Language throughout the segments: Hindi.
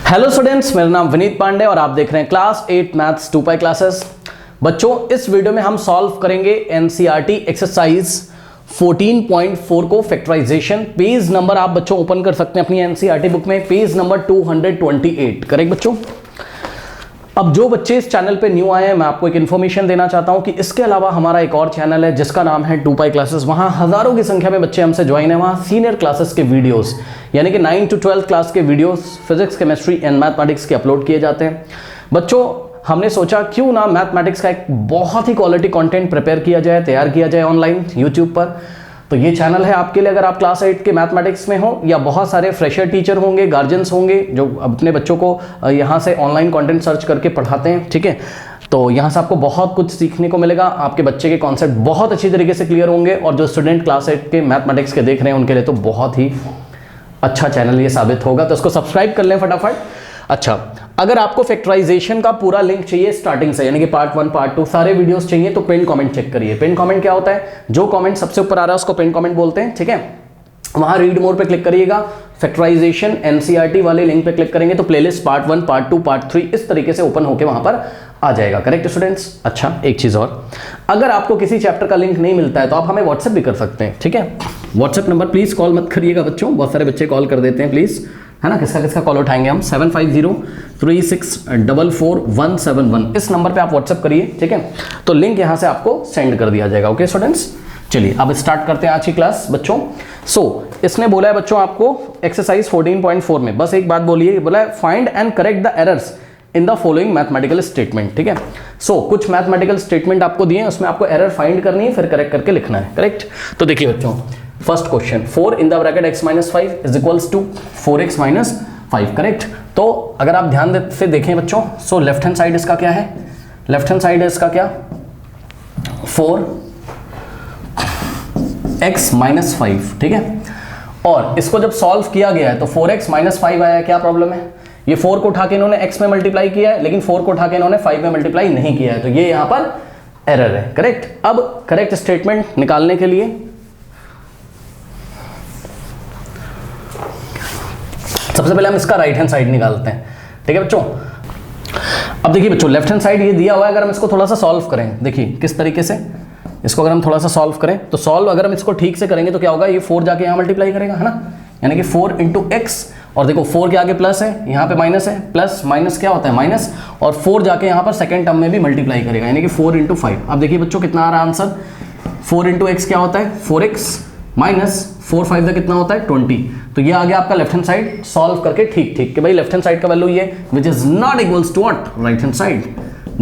हेलो स्टूडेंट्स, मेरा नाम विनीत पांडे और आप देख रहे हैं क्लास 8 मैथ्स 2 क्लासेस। बच्चों, इस वीडियो में हम सॉल्व करेंगे एनसीईआरटी एक्सरसाइज 14.4 को फैक्टराइजेशन। पेज नंबर आप बच्चों ओपन कर सकते हैं अपनी एनसीईआरटी बुक में, पेज नंबर 228। करेक्ट बच्चों। अब जो बच्चे इस चैनल पे न्यू आए हैं, मैं आपको एक इन्फॉर्मेशन देना चाहता हूं कि इसके अलावा हमारा एक और चैनल है जिसका नाम है 2 क्लासेस। वहां हजारों की संख्या में बच्चे हमसे ज्वाइन है। वहां सीनियर क्लासेस के वीडियोस यानी कि 9 to 12 क्लास के videos physics, chemistry and mathematics के अपलोड किए जाते हैं। बच्चों, हमने सोचा क्यों ना मैथमेटिक्स का एक बहुत ही क्वालिटी कंटेंट प्रिपेयर किया जाए, तैयार किया जाए ऑनलाइन यूट्यूब पर। तो ये चैनल है आपके लिए अगर आप क्लास 8 के मैथमेटिक्स में हो, या बहुत सारे फ्रेशर टीचर होंगे, गार्जियंस होंगे जो अपने बच्चों को यहाँ से ऑनलाइन कंटेंट सर्च करके पढ़ाते हैं। ठीक है, तो यहाँ से आपको बहुत कुछ सीखने को मिलेगा। आपके बच्चे के कॉन्सेप्ट बहुत अच्छी तरीके से क्लियर होंगे, और जो स्टूडेंट क्लास 8 के मैथमेटिक्स के देख रहे हैं उनके लिए तो बहुत ही अच्छा चैनल ये साबित होगा। तो इसको सब्सक्राइब कर लें फटाफट। अच्छा, अगर आपको फैक्टराइजेशन का पूरा लिंक चाहिए स्टार्टिंग से, यानी कि पार्ट 1 पार्ट 2 सारे वीडियोस चाहिए, तो पिन कमेंट चेक करिए। पिन कमेंट क्या होता है? जो कमेंट सबसे ऊपर आ रहा है उसको पिन कमेंट बोलते हैं। ठीक है, वहां रीड मोर पे क्लिक करिएगा, फैक्टराइजेशन एनसीईआरटी वाले लिंक पे क्लिक करेंगे तो प्लेलिस्ट पार्ट 1 पार्ट 2 पार्ट 3 इस तरीके से ओपन होकर वहां पर आ जाएगा। Correct students. अच्छा, एक चीज और, अगर आपको किसी चैप्टर का लिंक नहीं मिलता है तो आप हमें व्हाट्सएप भी कर सकते हैं। ठीक है, व्हाट्सएप नंबर प्लीज कॉल मत करिएगा बच्चों, बहुत सारे बच्चे कॉल कर देते हैं प्लीज, है ना। किसका किसका कॉल उठाएंगे हम? 7503644171 इस नंबर पे आप व्हाट्सएप करिए। ठीक है, तो लिंक यहां से आपको सेंड कर दिया जाएगा। ओके स्टूडेंट्स, चलिए अब स्टार्ट करते हैं आज की क्लास बच्चों। इसने बोला है बच्चों आपको एक्सरसाइज 14.4 में बस एक बात बोलिए, बोला है find and correct the errors in the following mathematical statement. ठीक है, कुछ मैथमेटिकल स्टेटमेंट आपको दिए हैं, उसमें आपको एरर फाइंड करनी है, फिर करेक्ट करके लिखना है। करेक्ट, तो देखिए बच्चों, first question 4 in the bracket x - 5 is equals to 4x - 5। Correct, तो अगर आप ध्यान से देखें बच्चों, लेफ्ट हैंड साइड इसका क्या है? लेफ्ट हैंड साइड है इसका क्या? 4x - 5। ठीक है, और इसको जब सॉल्व किया गया है तो 4x - 5 आया है। क्या प्रॉब्लम है? ये 4 को उठा के इन्होंने x में मल्टीप्लाई किया है, लेकिन 4 को उठा के इन्होंने 5 में मल्टीप्लाई नहीं किया है, तो ये यहां पर एरर है। करेक्ट, अब करेक्ट स्टेटमेंट निकालने के लिए सबसे पहले हम इसका राइट हैंड साइड निकालते हैं। ठीक है बच्चों, अब देखिए बच्चों, लेफ्ट हैंड साइड ये दिया हुआ है, अगर हम इसको थोड़ा सा सॉल्व करें, देखिए किस तरीके से इसको अगर हम थोड़ा सा सॉल्व करें, तो सॉल्व अगर हम इसको ठीक से करेंगे तो क्या होगा? ये 4 जाके यहाँ मल्टीप्लाई करेगा, है ना, यानी कि 4 × x, और देखो 4 के आगे प्लस है, यहाँ पे माइनस है, प्लस माइनस क्या होता है? माइनस, और 4 जाके यहाँ पर सेकेंड टर्म में भी मल्टीप्लाई करेगा, यानी कि 4 × 5। अब देखिए बच्चों कितना आ रहा है आंसर? 4 × x क्या होता है? 4x माइनस 4 5 कितना होता है? 20। तो ये आ गया आपका लेफ्ट हैंड साइड सॉल्व करके ठीक ठीक कि भाई लेफ्ट हैंड साइड का वैल्यू ये which is not equals to what? Right hand side.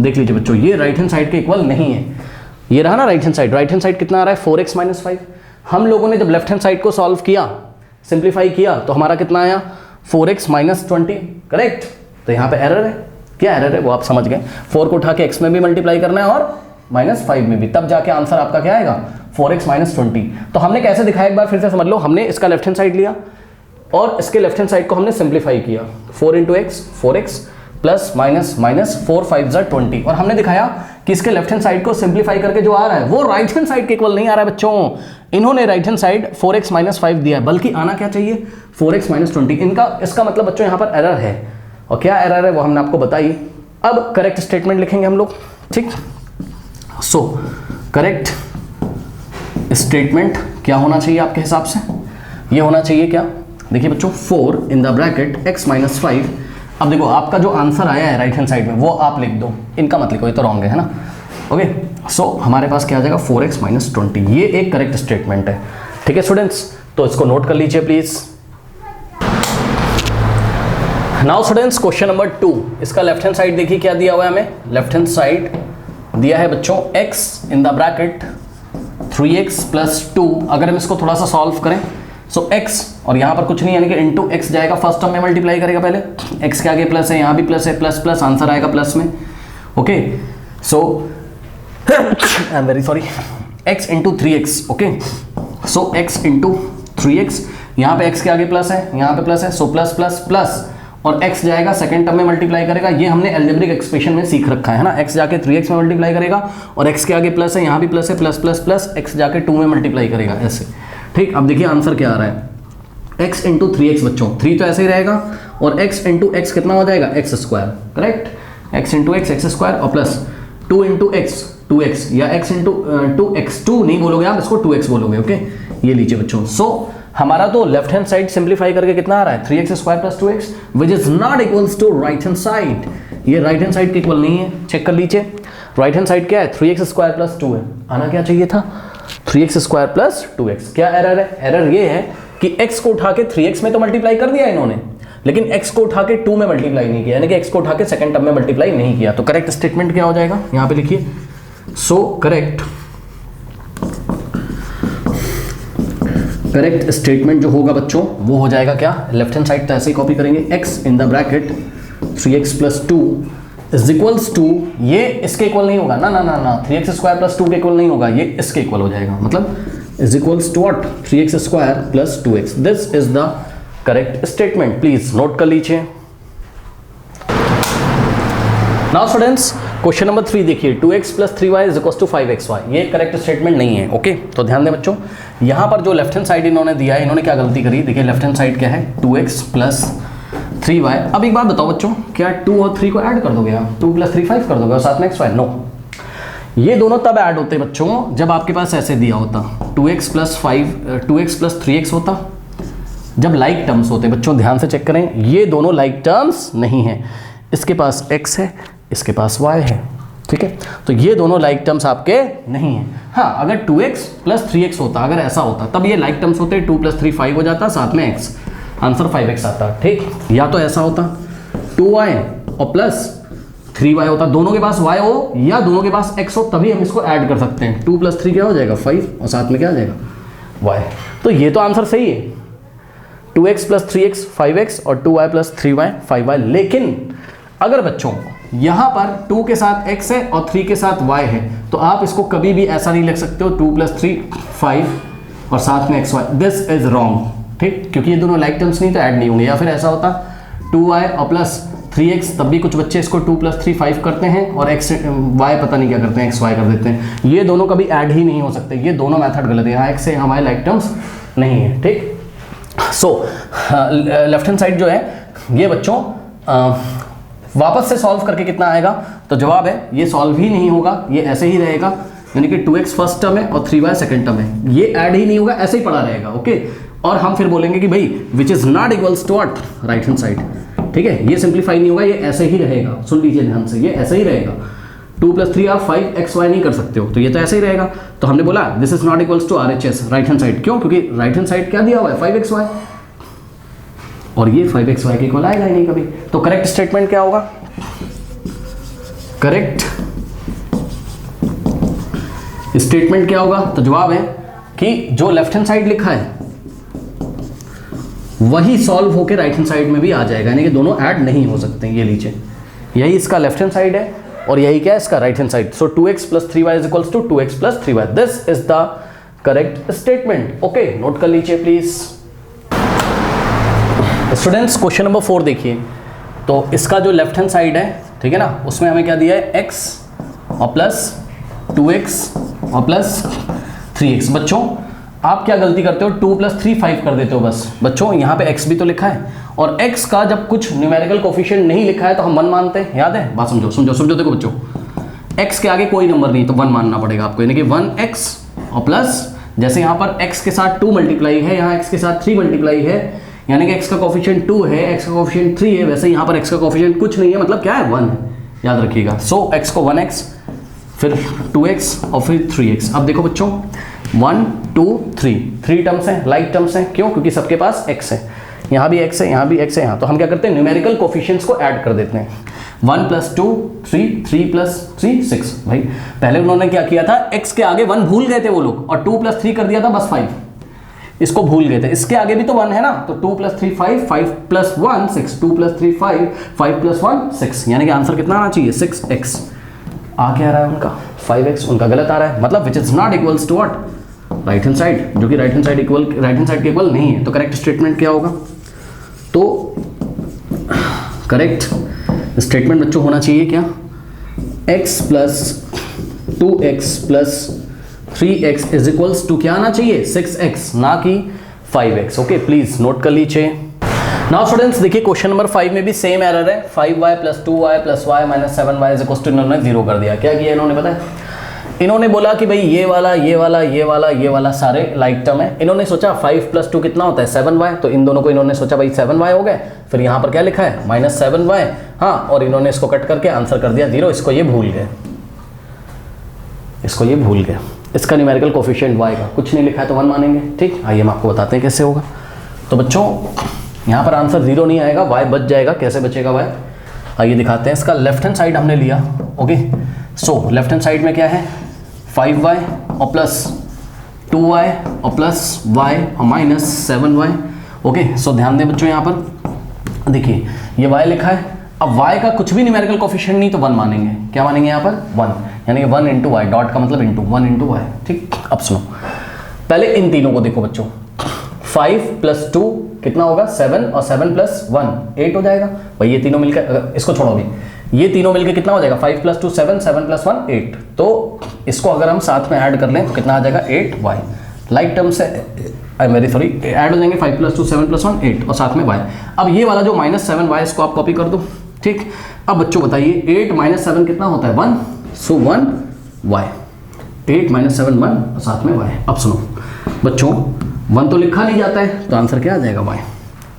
देख लीजिए बच्चों, ये राइट हैंड साइड के इक्वल नहीं है। ये रहा ना right hand side. Right hand side कितना आ रहा है? 4x - 5। हम लोगों ने जब लेफ्ट हैंड साइड को सॉल्व किया, सिंप्लीफाई किया, तो हमारा कितना आया? 4x - 20। करेक्ट, तो यहाँ पे एरर है। क्या एरर है वो आप समझ गए। 4 को उठा के x में भी मल्टीप्लाई करना है और -5 में भी, तब जाके आंसर आपका क्या आएगा? 4x - 20। तो हमने कैसे दिखाया एक बार फिर से समझ लो। हमने इसका लेफ्ट हैंड साइड लिया और इसके लेफ्ट हैंड साइड को हमने सिंप्लीफाई किया। 4 × x 4x plus minus minus 4 5 20, और हमने दिखाया कि इसके लेफ्ट हैंड साइड को सिंप्लीफाई करके जो आ रहा है वो राइट हैंड साइड के इक्वल नहीं आ रहा है बच्चों। इन्होंने राइट हैंड साइड 4x - 5 दिया है, बल्कि आना क्या चाहिए? 4x - 20। इसका मतलब बच्चों यहाँ पर एरर है, और क्या एरर है वो हमने आपको बताई। अब करेक्ट स्टेटमेंट लिखेंगे हम लोग। ठीक, करेक्ट स्टेटमेंट क्या होना चाहिए आपके हिसाब से? ये होना चाहिए क्या? देखिए बच्चों, 4 इन द ब्रैकेट x - 5। अब देखो आपका जो आंसर आया है राइट हैंड साइड में वो आप लिख दो, इनका मत लिखो, ये तो रॉन्ग है ना। ओके, हमारे पास क्या आ जाएगा? 4x - 20। ये एक करेक्ट स्टेटमेंट है। ठीक है स्टूडेंट्स, तो इसको नोट कर लीजिए please. Now students, question number 2, इसका लेफ्ट हैंड साइड देखिए क्या दिया हुआ है हमें। लेफ्ट हैंड साइड दिया है बच्चों x in the bracket 3x + 2। अगर हम इसको थोड़ा सा सॉल्व करें, x, और यहाँ पर कुछ नहीं, यानी कि इंटू x जाएगा, फर्स्ट टर्म में मल्टीप्लाई करेगा पहले, x के आगे प्लस है, यहाँ भी प्लस है, प्लस प्लस आंसर आएगा प्लस में। Okay, I am very sorry, x × 3x। Okay, x × 3x, यहाँ पे x के आगे प्लस है, यहाँ पे प्लस है, प्लस प्लस प्लस, और x जाएगा सेकंड टर्म में मल्टीप्लाई करेगा। ये हमने अलजेब्रिक एक्सप्रेशन में सीख रखा है ना, x जाके 3x में मल्टीप्लाई करेगा, और x के आगे प्लस है, यहाँ भी प्लस है, प्लस प्लस प्लस, x जाके 2 में मल्टीप्लाई करेगा, ऐसे। ठीक, अब देखिए आंसर क्या आ रहा है। x इंटू 3x बच्चों, 3 तो ऐसे ही रहेगा और x इंटू एक्स कितना हो जाएगा x square, correct, x into x square और प्लस 2 इंटू एक्स 2x या x इंटू 2x, 2 नहीं बोलोगे आप, इसको 2x बोलोगे, ओके। ये लीजिए बच्चों, सो हमारा तो लेफ्ट हैंड साइड सिंप्लीफाई करके कितना आ रहा है 3x square plus 2x which is not equals to right hand side. ये राइट हैंड साइड के इक्वल नहीं है, चेक कर लीजिए। राइट हैंड साइड क्या है 3x स्क्वायर प्लस 2 है, आना क्या चाहिए था 3x स्क्वायर प्लस 2x। क्या एरर है, एरर ये है कि x को उठा के 3x में तो मल्टीप्लाई कर दिया इन्होंने, लेकिन x को उठा के 2 में मल्टीप्लाई नहीं किया, यानी कि x को उठा के सेकंड टर्म में मल्टीप्लाई नहीं किया। तो करेक्ट स्टेटमेंट क्या हो जाएगा यहां पे लिखिए, सो करेक्ट स्टेटमेंट जो होगा बच्चों वो हो जाएगा क्या, लेफ्ट हैंड साइड तो ऐसे ही कॉपी करेंगे, x in the bracket 3x plus 2 is equals to, ये इसके इक्वल नहीं होगा ना ना ना ना, 3x स्क्वायर प्लस 2 के इक्वल नहीं होगा, ये इसके इक्वल हो जाएगा, मतलब is equals to what 3x square plus 2x। This is the correct statement, please note कर लीजिए। नाउ स्टूडेंट्स क्वेश्चन नंबर 3 देखिए, 2x plus 3y is equals to 5xy, ये करेक्ट स्टेटमेंट नहीं है, ओके। तो ध्यान दें बच्चों, यहां पर जो लेफ्ट हैंड साइड इन्होंने दिया है, इन्होंने क्या गलती करी, देखिए लेफ्ट हैंड साइड क्या है 2x प्लस 3y। अब एक बात बताओ बच्चों, क्या 2 और 3 को ऐड कर दोगे आप, 2 प्लस 3 5 कर दोगे और साथ में xy, नो, ये दोनों तब ऐड होते बच्चों जब आपके पास ऐसे दिया होता 2x प्लस 3x होता, जब लाइक टर्म्स होते बच्चों, ध्यान से चेक करें, ये दोनों लाइक टर्म्स नहीं है, इसके पास x है इसके पास y है, ठीक है, तो ये दोनों लाइक टर्म्स आपके नहीं है। हाँ, अगर 2x प्लस 3x होता, अगर ऐसा होता तब ये लाइक टर्म्स होते, 2 प्लस 3 5 हो जाता, साथ में x, आंसर 5x आता, ठीक। या तो ऐसा होता 2y और प्लस 3y होता, दोनों के पास y हो या दोनों के पास x हो, तभी हम इसको ऐड कर सकते हैं। 2 प्लस 3 क्या हो जाएगा 5 और साथ में क्या आ जाएगा y, तो ये तो आंसर सही है, 2x प्लस 3x 5x और 2y प्लस 3y 5y। लेकिन अगर बच्चों यहां पर 2 के साथ x है और 3 के साथ y है, तो आप इसको कभी भी ऐसा नहीं लिख सकते हो 2 प्लस 3 5 और साथ में xy, दिस इज रॉन्ग, ठीक, क्योंकि ये दोनों लाइक टर्म्स नहीं तो ऐड नहीं होंगे। या फिर ऐसा होता 2y और प्लस 3x, तब भी कुछ बच्चे इसको 2 प्लस 3 5 करते हैं और y पता नहीं क्या करते हैं, xy कर देते हैं, ये दोनों कभी ऐड ही नहीं हो सकते, ये दोनों मेथड गलत है, यहाँ x है हमारे लाइक टर्म्स नहीं है, ठीक। सो लेफ्ट हैंड साइड जो है ये बच्चों वापस से सॉल्व करके कितना आएगा, तो जवाब है ये सॉल्व ही नहीं होगा, ये ऐसे ही रहेगा, यानी कि 2x फर्स्ट टर्म है और 3y सेकंड टर्म है, ये ऐड ही नहीं होगा, ऐसे ही पड़ा रहेगा, ओके। और हम फिर बोलेंगे कि भाई which is not equals to what right hand side, ठीक है, ये सिंप्लीफाई नहीं होगा, ये ऐसे ही रहेगा, सुन लीजिए ध्यान से, ये ऐसे ही रहेगा, 2 प्लस 3 आप 5xy नहीं कर सकते हो, तो ये तो ऐसे ही रहेगा। तो हमने बोला this is not equals to RHS right hand side, क्यों, क्योंकि राइट हैंड साइड क्या दिया हुआ है 5xy और ये 5xy के इक्वल आएगा ही नहीं कभी। तो करेक्ट स्टेटमेंट क्या होगा, करेक्ट स्टेटमेंट क्या होगा, तो जवाब है कि जो लेफ्ट हैंड साइड लिखा है वही सॉल्व होकर राइट हैंड साइड में भी आ जाएगा, यानी कि दोनों ऐड नहीं हो सकते। ये लीजिए, यही इसका लेफ्ट हैंड साइड है और यही क्या है इसका right hand side. So 2x plus 3y is equals to 2x plus 3y, this is the correct statement, okay. Note कर लीजिए प्लीज। स्टूडेंट्स क्वेश्चन नंबर 4 देखिए, तो इसका जो लेफ्ट हैंड साइड है, ठीक है ना, उसमें हमें क्या दिया है x और प्लस 2x और प्लस 3x। बच्चों आप क्या गलती करते हो, 2 प्लस 3 5 कर देते हो बस। बच्चों यहाँ पे x भी तो लिखा है और x का जब कुछ न्यूमेरिकल कोफिशिएंट नहीं लिखा है तो हम 1 मानते हैं, याद है बात, समझो समझो समझो। देखो बच्चों x के आगे कोई नंबर नहीं तो 1 मानना पड़ेगा आपको, यानी कि 1x और प्लस, जैसे यहाँ पर x के साथ 2 मल्टीप्लाई है, यहाँ x के साथ 3 मल्टीप्लाई है, यानी कि x का कोफिशिएंट 2 है, x का कोफिशिएंट 3 है, वैसे यहाँ पर x का कोफिशिएंट कुछ नहीं है, मतलब क्या है 1 है, याद रखिएगा। सो x को 1x फिर 2x और फिर 3x। अब देखो बच्चों 1 2 3 टर्म्स हैं, लाइक टर्म्स हैं, क्यों, क्योंकि सबके पास x है, यहाँ भी x है, यहाँ भी x है, यहाँ, तो हम क्या करते हैं न्यूमेरिकल कोफिशिएंट्स को ऐड कर देते हैं। 1 प्लस 2 3, 3 प्लस 3 6। भाई पहले उन्होंने क्या किया था, x के आगे 1 भूल गए थे वो लोग और 2 प्लस 3 कर दिया था बस 5, इसको भूल गए थे। इसके आगे भी तो 1 है ना, तो 2 प्लस 3 5, 5 प्लस 1 6, 2 प्लस 3 5, 5 प्लस 1 6, यानी कि आंसर कितना आना चाहिए 6x। आ क्या रहा है उनका 5x, उनका गलत आ रहा है, मतलब which is not equals to what right hand side, जो कि राइट हैंड साइड के इक्वल नहीं है। तो करेक्ट स्टेटमेंट क्या होगा, तो करेक्ट स्टेटमेंट बच्चों होना चाहिए क्या, x plus 2x plus 3x is equals to क्या आना चाहिए 6x, ना कि 5x। ओके, प्लीज नोट कर लीजिए। नाउ स्टूडेंट्स देखिए क्वेश्चन नंबर 5 में भी सेम एरर है। 5y plus 2y plus y minus 7y is equal to, इन्होंने 0 कर दिया। क्या किया इन्होंने पता है? इन्होंने बोला कि भाई ये वाला ये वाला ये वाला ये वाला सारे लाइक टर्म है। इन्होंने सोचा 5 प्लस 2 कितना होता है 7y, तो इन दोनों को इन्होंने सोचा भाई 7y हो गए। फिर यहाँ पर क्या लिखा है माइनस 7y, हाँ, और इन्होंने इसको कट करके आंसर कर दिया 0। इसको ये भूल गए, इसको ये भूल गए। इसका न्यूमेरिकल कोफिशिएंट y का कुछ नहीं लिखा है तो 1 मानेंगे। ठीक, आइए हम आपको बताते हैं कैसे होगा। तो बच्चों यहाँ पर आंसर 0 नहीं आएगा, y बच जाएगा। कैसे बचेगा y, आइए दिखाते हैं। इसका लेफ्ट हैंड साइड हमने लिया। Okay, so left hand side में क्या है 5y और प्लस 2y और प्लस y और माइनस 7y। ओके, सो ध्यान दें बच्चों, यहाँ पर देखिए ये y लिखा है। अब y का कुछ भी न्यूमेरिकल कोफिशिएंट नहीं तो 1 मानेंगे। क्या मानेंगे यहाँ पर 1, यानी कि 1 इंटू वाई, डॉट का मतलब इंटू, 1 इंटू वाई। ठीक, अब सुनो पहले इन तीनों को देखो बच्चों। 5 प्लस 2 कितना होगा 7 और 7 प्लस 1 8 हो जाएगा भाई। ये तीनों मिलकर, इसको छोड़ो अभी, ये तीनों मिलकर कितना हो जाएगा 5 प्लस 2 7, 7 प्लस 1 8। तो इसको अगर हम साथ में ऐड कर लें तो कितना आ जाएगा 8y। लाइक टर्म से I am very sorry, add हो जाएंगे 5 प्लस 2 7 प्लस 1 8 और साथ में y। अब ये वाला जो माइनस 7y इसको आप कॉपी कर दो। ठीक, अब बच्चों बताइए 8 माइनस 7 कितना होता है 1, सो 1y। 8 माइनस 7 1 और साथ में y। अब सुनो बच्चों 1 तो लिखा नहीं जाता है तो आंसर क्या आ जाएगा y।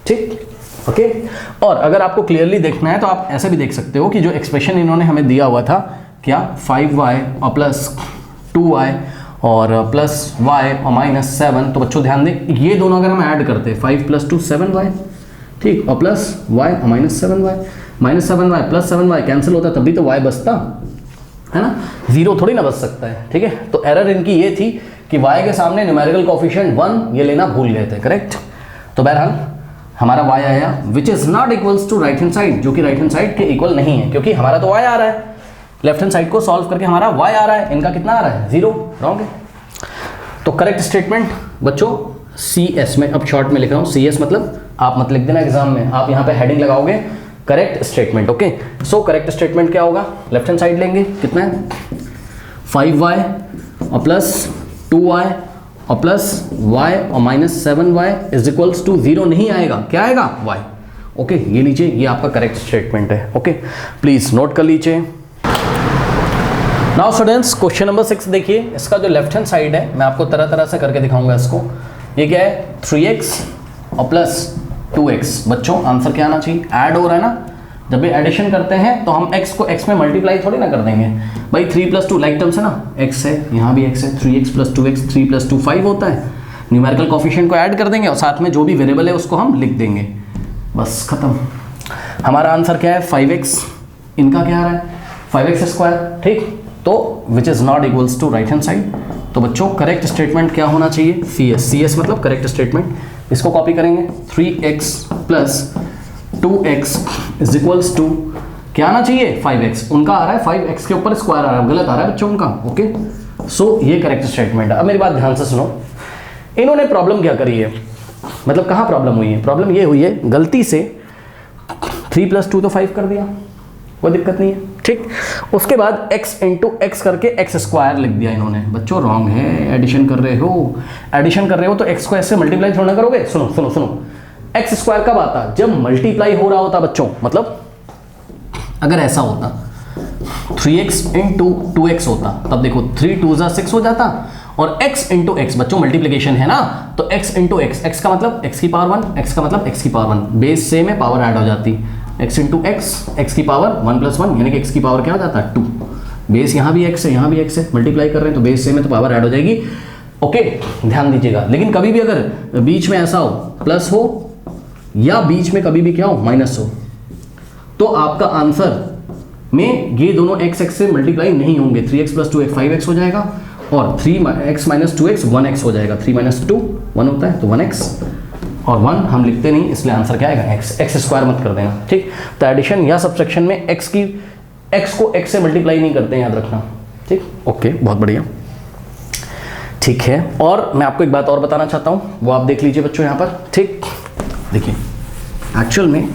ठीक, ओके। और अगर आपको क्लियरली देखना है तो आप ऐसे भी देख सकते हो कि जो एक्सप्रेशन इन्होंने हमें दिया हुआ था क्या 5y और प्लस 2y और प्लस y और माइनस 7, तो बच्चों ध्यान दें ये दोनों अगर हम ऐड करते हैं 5 प्लस 2 7y, ठीक, और प्लस y और minus 7y, minus 7y plus 7y cancel होता तब भी तो y बचता है ना, 0 थोड़ी ना बच सकता है। ठीक है, तो एरर इनकी ये थी कि y के सामने न्यूमेरिकल कोफिशिएंट 1 ये लेना भूल गए थे। करेक्ट, तो बहरहाल हमारा y आया which is not equals to right hand side, जो कि राइट हैंड साइड के इक्वल नहीं है, क्योंकि हमारा तो y आ रहा है, लेफ्ट हैंड साइड को सॉल्व करके हमारा y आ रहा है, इनका कितना आ रहा है 0। रॉन्ग है। तो करेक्ट स्टेटमेंट बच्चों CS में, अब शॉर्ट में लिख रहा हूँ CS मतलब आप मत लिख देना एग्जाम में, आप यहाँ पे हेडिंग लगाओगे correct statement. Okay, so correct statement क्या होगा, लेफ्ट हैंड साइड लेंगे कितना है 5y और प्लस 2y और प्लस y और minus 7y is equals to 0 नहीं आएगा, क्या आएगा y। ओके, ये लीजिए, ये आपका करेक्ट स्टेटमेंट है। ओके, प्लीज नोट कर लीजिए। नाउ स्टूडेंट्स क्वेश्चन नंबर 6 देखिए, इसका जो लेफ्ट हैंड साइड है मैं आपको तरह तरह से करके दिखाऊंगा इसको। ये क्या है 3x और प्लस 2x। बच्चों आंसर क्या आना चाहिए, ऐड हो रहा है ना, जब भी एडिशन करते हैं तो हम x को x में मल्टीप्लाई थोड़ी ना कर देंगे भाई। 3 प्लस 2 लाइक टर्म्स है ना, x है, यहाँ भी x है, 3x प्लस 2x, 3 प्लस 2 5 होता है। न्यूमेरिकल कोफिशिएंट को ऐड कर देंगे और साथ में जो भी वेरिएबल है उसको हम लिख देंगे, बस खत्म। हमारा आंसर क्या है 5x, इनका क्या आ रहा है 5x स्क्वायर। ठीक, तो which is not equals to right hand side. तो बच्चों करेक्ट स्टेटमेंट क्या होना चाहिए CS मतलब करेक्ट स्टेटमेंट। इसको कॉपी करेंगे 3x plus 2x is equals to क्या आना चाहिए 5x, उनका आ रहा है 5x के ऊपर स्क्वायर आ रहा है, गलत आ रहा है बच्चों उनका। ओके, सो ये करेक्ट स्टेटमेंट है। अब मेरी बात ध्यान से सुनो, इन्होंने प्रॉब्लम क्या करी है, मतलब कहाँ प्रॉब्लम हुई है, प्रॉब्लम ये हुई है गलती से 3 प्लस 2 तो 5 कर दिया, कोई दिक्कत नहीं है। ठीक, उसके बाद x इंटू एक्स करके x स्क्वायर लिख दिया इन्होंने। बच्चों रॉन्ग है, एडिशन कर रहे हो, एडिशन कर रहे हो तो x को ऐसे मल्टीप्लाई थोड़ा ना करोगे। सुनो सुनो सुनो, x स्क्वायर कब आता, जब मल्टीप्लाई हो रहा होता बच्चों, मतलब अगर ऐसा होता 3x इंटू 2x होता, तब देखो 3 2 6 हो जाता, और x इंटू एक्स बच्चों मल्टीप्लीकेशन है ना, तो x इंटू एक्स, x का मतलब x की पावर 1, x का मतलब x की पावर 1, बेस से में पावर ऐड हो जाती, x इंटू एक्स, x की पावर 1 प्लस 1 यानी कि x की पावर क्या हो जाता है 2। बेस यहाँ भी x है, यहाँ भी x है, मल्टीप्लाई कर रहे हैं तो बेस से में तो पावर ऐड हो जाएगी। ओके, ध्यान दीजिएगा। लेकिन कभी भी अगर बीच में ऐसा हो प्लस हो या बीच में कभी भी क्या हो माइनस हो, तो आपका आंसर में ये दोनों x से मल्टीप्लाई नहीं होंगे। 3x प्लस 2x 5x हो जाएगा और 3x माइनस 2x 1x हो जाएगा। 3 माइनस 2 1 होता है तो 1x, और 1 हम लिखते नहीं इसलिए आंसर क्या आएगा x स्क्वायर मत कर देना। ठीक, तो एडिशन या सब्ट्रैक्शन में x को x से मल्टीप्लाई नहीं करते हैं, याद रखना। ठीक, ओके, बहुत बढ़िया। ठीक है, और मैं आपको एक बात और बताना चाहता हूँ, वो आप देख लीजिए बच्चों यहाँ पर। ठीक, देखिए एक्चुअल में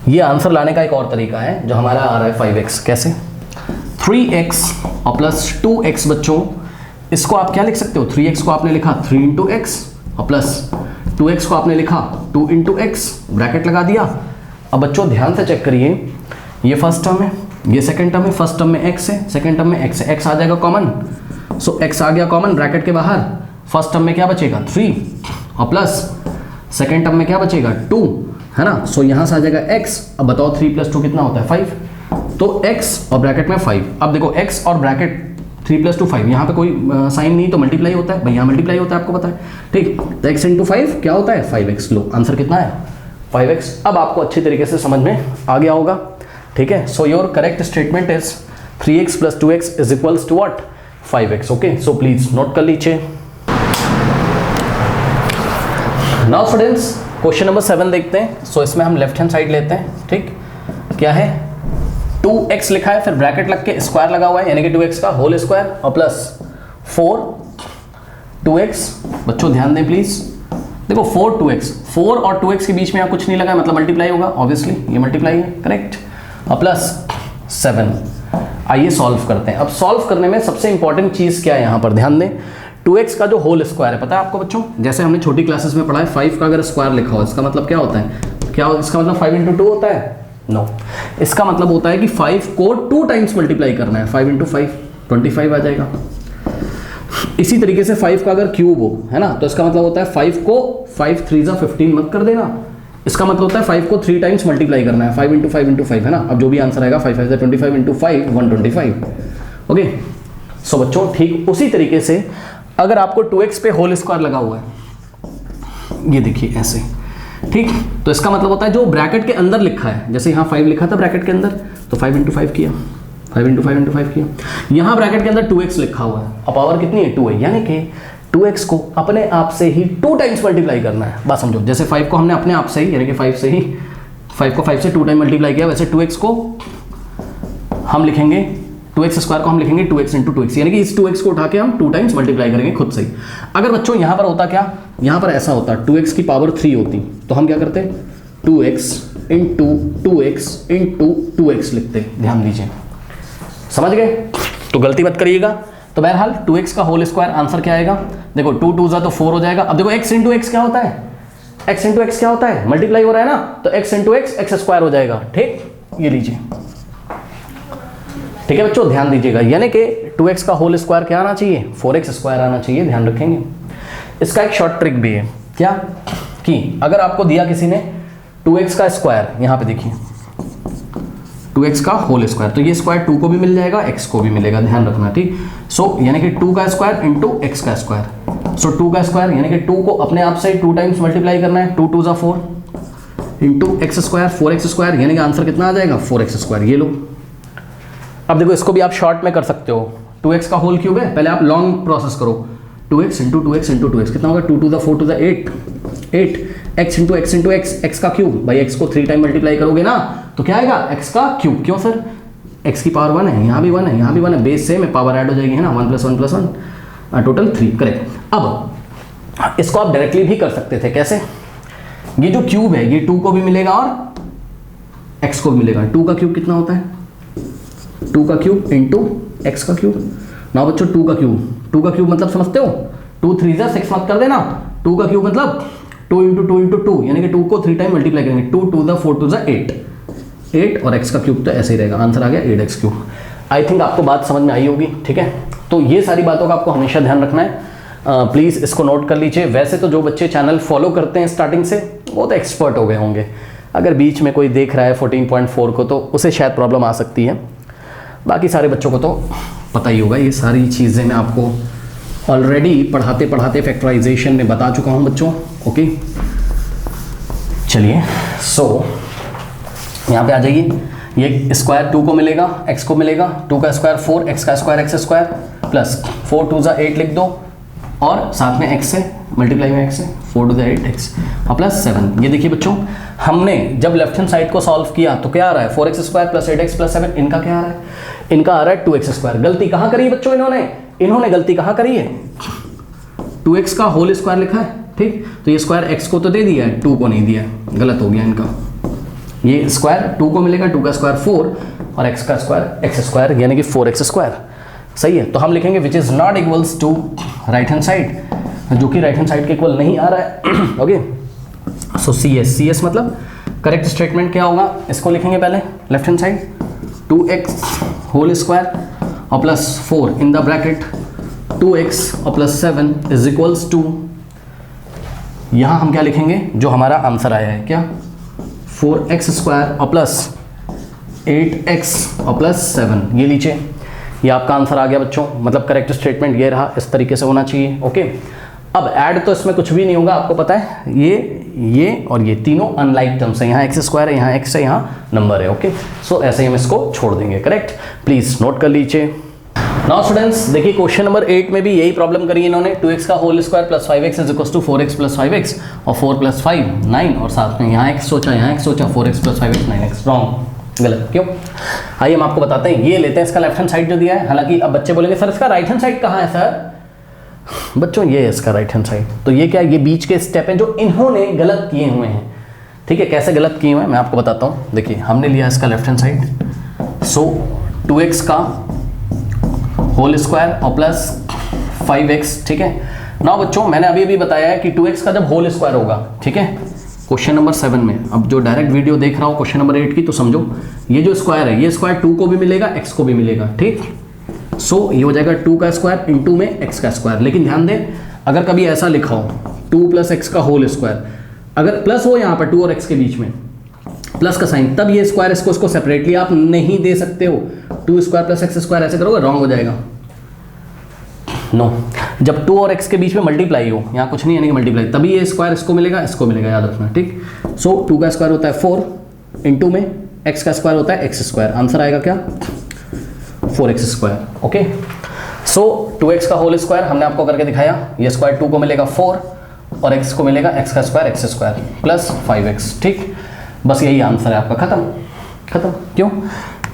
ये आंसर लाने का एक और तरीका है जो हमारा आ रहा है 5x। कैसे 3x और प्लस 2x बच्चों, इसको आप क्या लिख सकते हो, 3x को आपने लिखा 3 इंटू एक्स और प्लस 2x को आपने लिखा 2 इंटू एक्स, ब्रैकेट लगा दिया। अब बच्चों ध्यान से चेक करिए, ये फर्स्ट टर्म है, ये सेकंड टर्म है, फर्स्ट टर्म में x है, सेकंड टर्म में x है, x आ जाएगा कॉमन, सो x आ गया कॉमन ब्रैकेट के बाहर। फर्स्ट टर्म में क्या बचेगा 3 और प्लस सेकंड टर्म में क्या बचेगा 2, है ना। सो यहाँ से आ जाएगा x। अब बताओ 3 + 2 कितना होता है 5, तो x और ब्रैकेट में 5। अब देखो x और ब्रैकेट 3 + 2 5, यहाँ पे कोई साइन नहीं तो मल्टीप्लाई होता है भाई, यहाँ मल्टीप्लाई होता है, आपको पता है, ठीक। तो x × 5 क्या होता है 5x। लो आंसर कितना है 5x। अब आपको अच्छी तरीके से समझ में आ गया होगा, ठीक है। So your correct statement is 3x + 2x = what 5x। Okay, so please note कर लीजिए। नाउ स्टूडेंट्स क्वेश्चन नंबर 7 देखते हैं। सो इसमें हम लेफ्ट हैंड साइड लेते हैं, ठीक। क्या है 2x लिखा है, फिर ब्रैकेट लग के स्क्वायर लगा हुआ है, यानी कि 2x का होल स्क्वायर और प्लस 4 2x। बच्चों ध्यान दें प्लीज, देखो 4 2x, 4 और 2x के बीच में यहाँ कुछ नहीं लगा, मतलब मल्टीप्लाई होगा, ऑब्वियसली ये मल्टीप्लाई है, करेक्ट। और प्लस 7। आइए सॉल्व करते हैं। अब सॉल्व करने में सबसे इंपॉर्टेंट चीज क्या है, यहाँ पर ध्यान दें, 2x का जो होल स्क्वायर है, पता है आपको बच्चों, जैसे हमने छोटी क्लासेस में पढ़ा है 5 का अगर स्क्वायर लिखा हो इसका मतलब क्या होता है, क्या इसका मतलब 5 × 2 होता है, नो इसका मतलब होता है कि 5 को 2 टाइम्स मल्टीप्लाई करना है, 5 × 5 25 आ जाएगा। इसी तरीके से 5 का अगर क्यूब हो, है ना, तो इसका मतलब होता है 5 को 5 3 × 15 मत कर देना, इसका मतलब होता है 5 को 3 टाइम्स मल्टीप्लाई करना है, 5 × 5 × 5, है ना। अब जो भी आंसर आएगा 5 5 25 × 5 125। ओके, सो बच्चों ठीक उसी तरीके से अगर आपको 2x पे होल स्क्वायर लगा हुआ है, ये देखिए ऐसे, ठीक, तो इसका मतलब होता है जो ब्रैकेट के अंदर लिखा है, जैसे यहाँ 5 लिखा था ब्रैकेट के अंदर, तो 5 × 5 किया, 5 × 5 × 5 किया, यहाँ ब्रैकेट के अंदर 2x लिखा हुआ है, अब पावर कितनी है 2 है, यानी कि 2x को अपने आप से ही 2 टाइम्स मल्टीप्लाई करना है। बात समझो, जैसे 5 को हमने अपने आप से ही, यानी कि 5 से ही 5 को 5 से 2 टाइम मल्टीप्लाई किया, वैसे 2x को हम लिखेंगे, 2x स्क्वायर को हम लिखेंगे 2x × 2x, यानी कि इस 2x को उठा के हम 2 टाइम्स मल्टीप्लाई करेंगे खुद से ही। अगर बच्चों यहाँ पर होता क्या, यहाँ पर ऐसा होता 2x की पावर 3 होती, तो हम क्या करते 2x × 2x × 2x लिखते। ध्यान दीजिए, समझ गए, तो गलती मत करिएगा। तो बहरहाल 2x का होल स्क्वायर आंसर क्या आएगा, देखो 2 2 तो 4 हो जाएगा। अब देखो x × x क्या होता है, x × x क्या होता है, मल्टीप्लाई हो रहा है ना, तो x × x x स्क्वायर हो जाएगा, ठीक, ये लीजिए, ठीक है बच्चों ध्यान दीजिएगा, यानी कि 2x का होल स्क्वायर क्या आना चाहिए 4x स्क्वायर आना चाहिए, ध्यान रखेंगे। इसका एक शॉर्ट ट्रिक भी है, क्या कि अगर आपको दिया किसी ने 2x का स्क्वायर, यहाँ पे देखिए 2x का होल स्क्वायर, तो ये स्क्वायर 2 को भी मिल जाएगा x को भी मिलेगा, ध्यान रखना, ठीक। सो यानी कि 2 का स्क्वायर इंटू x का स्क्वायर, सो 2 का स्क्वायर यानी कि 2 को अपने आप से 2 टाइम्स मल्टीप्लाई करना है, 2 2 = 4 into x square 4x square, यानी कि आंसर कितना आ जाएगा 4x स्क्वायर, ये लो। अब देखो इसको भी आप शॉर्ट में कर सकते हो, 2x का होल क्यूब है, पहले आप लॉन्ग प्रोसेस करो, 2x × 2x × 2x कितना होगा 2 2 = 4 2 = 8 8 x × x × x, x का क्यूब, भाई x को 3 टाइम मल्टीप्लाई करोगे ना तो क्या आएगा x का क्यूब, क्यों सर x की पावर 1 है, यहाँ भी 1 है, यहाँ भी 1 है, बेस सेम है, पावर ऐड हो जाएगी, है ना, 1 + 1 + 1 टोटल 3, करेक्ट। अब इसको आप डायरेक्टली भी कर सकते थे, कैसे, ये जो क्यूब है ये 2 को भी मिलेगा और x को भी मिलेगा, 2 का क्यूब कितना होता है 2 का क्यूब इंटू x का क्यूब। ना बच्चों 2 का क्यूब मतलब समझते हो, 2 3 = 6 मत कर देना, 2 का क्यूब मतलब 2 × 2 × 2, यानी कि 2 को 3 टाइम मल्टीप्लाई करेंगे, 2 2 = 4 2 = 8 और x का क्यूब तो ऐसे ही रहेगा, आंसर आ गया 8x क्यूब। आई थिंक आपको बात समझ में आई होगी, ठीक है। तो ये सारी बातों का आपको हमेशा ध्यान रखना है, प्लीज़ इसको नोट कर लीजिए। वैसे तो जो बच्चे चैनल फॉलो करते हैं स्टार्टिंग से वो तो एक्सपर्ट हो गए होंगे, अगर बीच में कोई देख रहा है 14.4 को तो उसे शायद प्रॉब्लम आ सकती है, बाकी सारे बच्चों को तो पता ही होगा। ये सारी चीज़ें मैं आपको ऑलरेडी पढ़ाते पढ़ाते फैक्टराइजेशन में बता चुका हूँ बच्चों, ओके। चलिए सो यहाँ पे आ जाइए, ये स्क्वायर 2 को मिलेगा, x को मिलेगा, 2 का स्क्वायर 4, x का स्क्वायर x स्क्वायर प्लस 4 2 = 8 लिख दो और साथ में x से मल्टीप्लाई में x है, 4 2 = 8x और प्लस 7। ये देखिए बच्चों हमने जब लेफ्ट हैंड साइड को सॉल्व किया तो क्या आ रहा है 4x square plus 8x plus 7, इनका क्या आ रहा है, इनका आ रहा है 2x स्क्वायर। गलती कहाँ करी है बच्चों, इन्होंने गलती कहाँ करी है, 2x का होल स्क्वायर लिखा है, ठीक, तो ये स्क्वायर x को तो दे दिया है, 2 को नहीं दिया है, गलत हो गया इनका। ये स्क्वायर 2 को मिलेगा, 2 का स्क्वायर 4 और x का स्क्वायर x स्क्वायर यानी कि 4x स्क्वायर, सही है। तो हम लिखेंगे which is not equals to right hand side, जो कि राइट हैंड साइड के इक्वल नहीं आ रहा है, ओके। सो सी एस मतलब करेक्ट स्टेटमेंट क्या होगा, इसको लिखेंगे पहले left hand side 2x whole square और plus 4 in the bracket 2x और प्लस 7 इज इक्वल्स टू, यहां हम क्या लिखेंगे, जो हमारा आंसर आया है क्या 4x स्क्वायर और प्लस 8x और प्लस 7, ये लीजिए ये आपका आंसर आ गया बच्चों। मतलब करेक्ट स्टेटमेंट ये रहा, इस तरीके से होना चाहिए। ओके, अब ऐड तो इसमें कुछ भी नहीं होगा, आपको पता है ये और ये तीनों अनलाइक टर्म्स है, यहाँ एक्स स्क्वायर है, यहाँ एक्स है, यहाँ नंबर है। ओके, सो ऐसे ही हम इसको छोड़ देंगे। करेक्ट, प्लीज नोट कर लीजिए। नाउ स्टूडेंट्स देखिए क्वेश्चन नंबर 8 में भी यही प्रॉब्लम करी इन्होंने, 2x का whole square plus 5x is equal to 4x plus 5x और 4 प्लस 5 9 और साथ में यहाँ x सोचा, यहाँ x सोचा, 4x plus 5x 9x, wrong, गलत। क्यों? आइए हम आपको बताते हैं। ये लेते हैं इसका लेफ्ट हैंड साइड जो दिया है, हालांकि अब बच्चे बोलेंगे सर इसका राइट हैंड साइड कहाँ है सर? बच्चों ये है इसका राइट हैंड साइड, तो ये क्या है, ये बीच के स्टेप हैं जो इन्होंने गलत किए हुए हैं। ठीक है, कैसे गलत किए हुए हैं मैं आपको बताता हूँ। देखिए हमने लिया इसका left hand side, so 2x का होल स्क्वायर और प्लस 5x। ठीक है, नाउ बच्चों मैंने अभी बताया है कि 2x का जब होल स्क्वायर होगा, ठीक है, क्वेश्चन नंबर 7 में, अब जो डायरेक्ट वीडियो देख रहा हो क्वेश्चन नंबर 8 की, तो समझो ये जो स्क्वायर है, ये स्क्वायर 2 को भी मिलेगा, x को भी मिलेगा। ठीक, सो ये हो जाएगा 2 का स्क्वायर इंटू में x का स्क्वायर। लेकिन ध्यान दें, अगर कभी ऐसा लिखा हो 2 प्लस x का होल स्क्वायर, अगर प्लस हो यहाँ पर 2 और x के बीच में प्लस का साइन, तब ये स्क्वायर इसको सेपरेटली आप नहीं दे सकते हो। 2 स्क्वायर प्लस x स्क्वायर ऐसे करोगे रॉन्ग हो जाएगा। नो, जब 2 और x के बीच में मल्टीप्लाई हो, यहाँ कुछ नहीं है, नहीं मल्टीप्लाई, तभी ये स्क्वायर इसको मिलेगा, याद रखना। ठीक, सो 2 का स्क्वायर होता है 4 इंटू में x का स्क्वायर होता है x स्क्वायर, आंसर आएगा क्या 4x स्क्वायर। ओके, सो 2x का होल स्क्वायर हमने आपको करके दिखाया, ये स्क्वायर 2 को मिलेगा 4 और x को मिलेगा x का square x square plus 5x। ठीक, बस यही आंसर है आपका, खत्म। क्यों?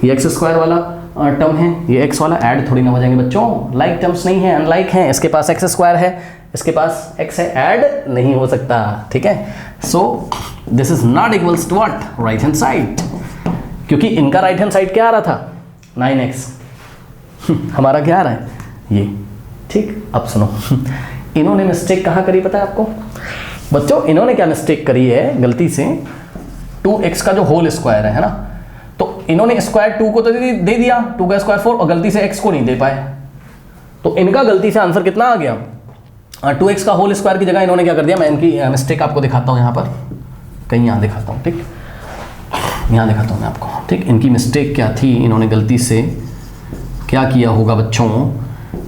ये x स्क्वायर वाला टर्म है, ये x वाला ऐड थोड़ी ना हो जाएंगे बच्चों, लाइक टर्म्स नहीं है, अनलाइक हैं। इसके पास x स्क्वायर है, इसके पास x है, ऐड नहीं हो सकता। ठीक है, so this is not equals to what, right hand side, क्योंकि इनका राइट हैंड साइड क्या आ रहा था 9x, हमारा क्या आ रहा है ये। ठीक, अब सुनो इन्होंने मिस्टेक कहाँ करी पता है आपको बच्चों? इन्होंने क्या मिस्टेक करी है, गलती से 2x का जो होल स्क्वायर है ना, तो इन्होंने स्क्वायर 2 को तो दे दिया, 2 का स्क्वायर 4, और गलती से x को नहीं दे पाए, तो इनका गलती से आंसर कितना आ गया 2x का होल स्क्वायर की जगह इन्होंने क्या कर दिया, मैं इनकी मिस्टेक आपको दिखाता हूँ यहाँ पर, कहीं यहाँ दिखाता हूँ। ठीक, यहाँ दिखाता हूँ मैं आपको। ठीक, इनकी मिस्टेक क्या थी, इन्होंने गलती से क्या किया होगा बच्चों,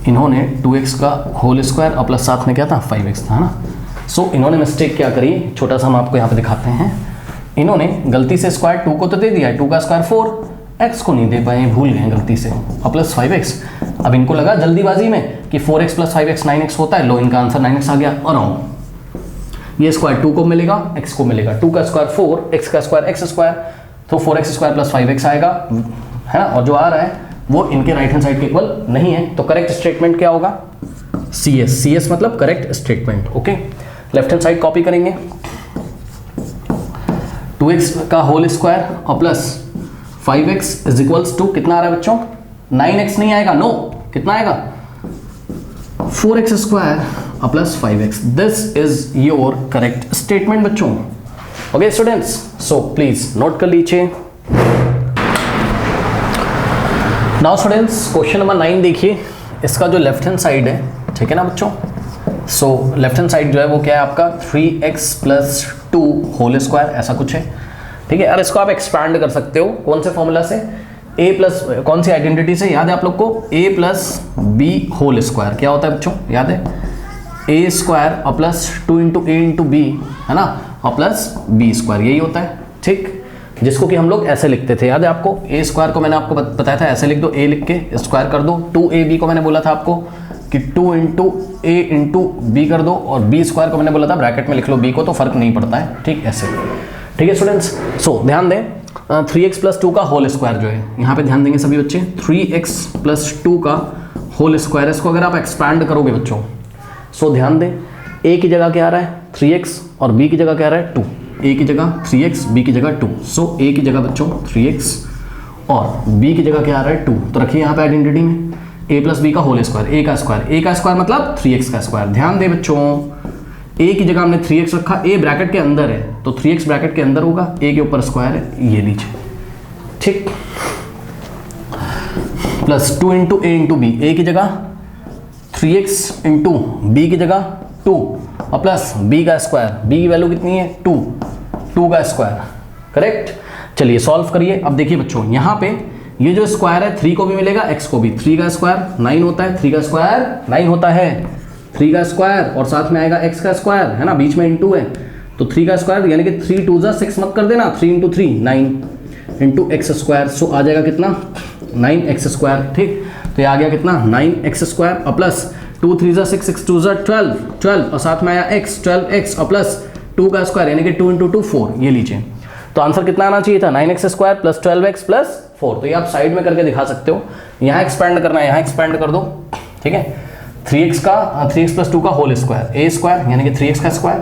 इन्होंने 2x का होल स्क्वायर और प्लस साथ में क्या था 5x था ना। सो इन्होंने मिस्टेक क्या करी, छोटा सा हम आपको यहाँ पे दिखाते हैं। इन्होंने गलती से स्क्वायर 2 को तो दे दिया, 2 का स्क्वायर 4, x को नहीं दे पाए, भूल गए गलती से, और प्लस 5x। अब इनको लगा जल्दीबाजी में कि 4x प्लस 5x 9x होता है, लो इनका आंसर 9x आ गया, और रॉन्ग। ये स्क्वायर 2 को मिलेगा, x को मिलेगा, 2 का स्क्वायर 4, x का स्क्वायर x स्क्वायर, तो 4x स्क्वायर प्लस 5x आएगा, है ना, और जो आ रहा है वो इनके राइट हैंड साइड के इक्वल नहीं है। तो करेक्ट स्टेटमेंट क्या होगा CS मतलब correct statement. Okay, left hand side copy करेंगे, 2x का होल स्क्वायर और plus 5x is equals to कितना आ रहा है बच्चों, 9x नहीं आएगा, नो, कितना आएगा 4x स्क्वायर और plus 5x। This is your correct statement बच्चों। Okay students, so please note कर लीजिए। नाउ स्टूडेंट्स क्वेश्चन नंबर 9 देखिए, इसका जो लेफ्ट हैंड साइड है, ठीक है ना बच्चों, सो लेफ्ट हैंड साइड जो है वो क्या है आपका 3x प्लस 2 होल स्क्वायर, ऐसा कुछ है। ठीक है, और इसको आप एक्सपैंड कर सकते हो कौन से फॉर्मूला से, a प्लस कौन सी आइडेंटिटी से, याद है आप लोग को, a plus B whole square क्या होता है बच्चों, याद है, a स्क्वायर और plus 2 into A into B, है ना, और प्लस बी स्क्वायर, यही होता है। ठीक, जिसको कि हम लोग ऐसे लिखते थे, याद है आपको, a स्क्वायर को मैंने आपको बताया था ऐसे लिख दो, a लिख के स्क्वायर कर दो, 2ab को मैंने बोला था आपको कि 2 इंटू ए इंटू बी कर दो, और बी स्क्वायर को मैंने बोला था ब्रैकेट में लिख लो b को, तो फर्क नहीं पड़ता है। ठीक, ऐसे। ठीक है स्टूडेंट्स, सो ध्यान दें 3x प्लस 2 का होल स्क्वायर जो है, यहाँ पे ध्यान देंगे सभी बच्चे, 3x प्लस 2 का होल स्क्वायर, इसको अगर आप एक्सपैंड करोगे बच्चों, सो ध्यान दें a की जगह क्या आ रहा है 3x और b की जगह क्या आ रहा है 2, a की जगह 3x, b की जगह 2, सो a की जगह बच्चों 3x और b की जगह क्या आ रहा है 2, तो रखिए यहाँ पे आइडेंटिटी में a प्लस बी का होल स्क्वायर, a का स्क्वायर मतलब 3x का स्क्वायर। ध्यान दें बच्चों, ए की जगह हमने 3x रखा, ए ब्रैकेट के अंदर है तो 3x ब्रैकेट के अंदर होगा, ए के ऊपर स्क्वायर है, ये लीजिए, ठीक। Plus 2 into A into B, ए की जगह 3x इंटू बी की जगह 2 और प्लस b का स्क्वायर, b की वैल्यू कितनी है 2 का स्क्वायर, करेक्ट। चलिए सॉल्व करिए। अब देखिए बच्चों यहाँ पे ये जो स्क्वायर है 3 को भी मिलेगा, x को भी, 3 का स्क्वायर 9 होता है, 3 का स्क्वायर 9 होता है, 3 का स्क्वायर और साथ में आएगा x का स्क्वायर, है ना, बीच में इंटू है तो 3 का स्क्वायर यानी कि 3 2 6 मत कर देना, 3 इंटू 3 9 इंटू एक्स स्क्वायर, सो आ जाएगा कितना 9x स्क्वायर, ठीक। तो ये आ गया कितना 9x स्क्वायर और प्लस 2 3 6 6 2 12 और साथ में आया x 12x और प्लस 2 का स्क्वायर यानी कि 2 इंटू 2 4, ये लीजिए। तो आंसर कितना आना चाहिए था 9x square plus 12x plus 4। तो ये आप साइड में करके दिखा सकते हो, यहाँ एक्सपेंड करना है, यहाँ एक्सपेंड कर दो, ठीक है। 3x प्लस 2 का होल स्क्वायर, ए स्क्वायर यानी कि 3x का square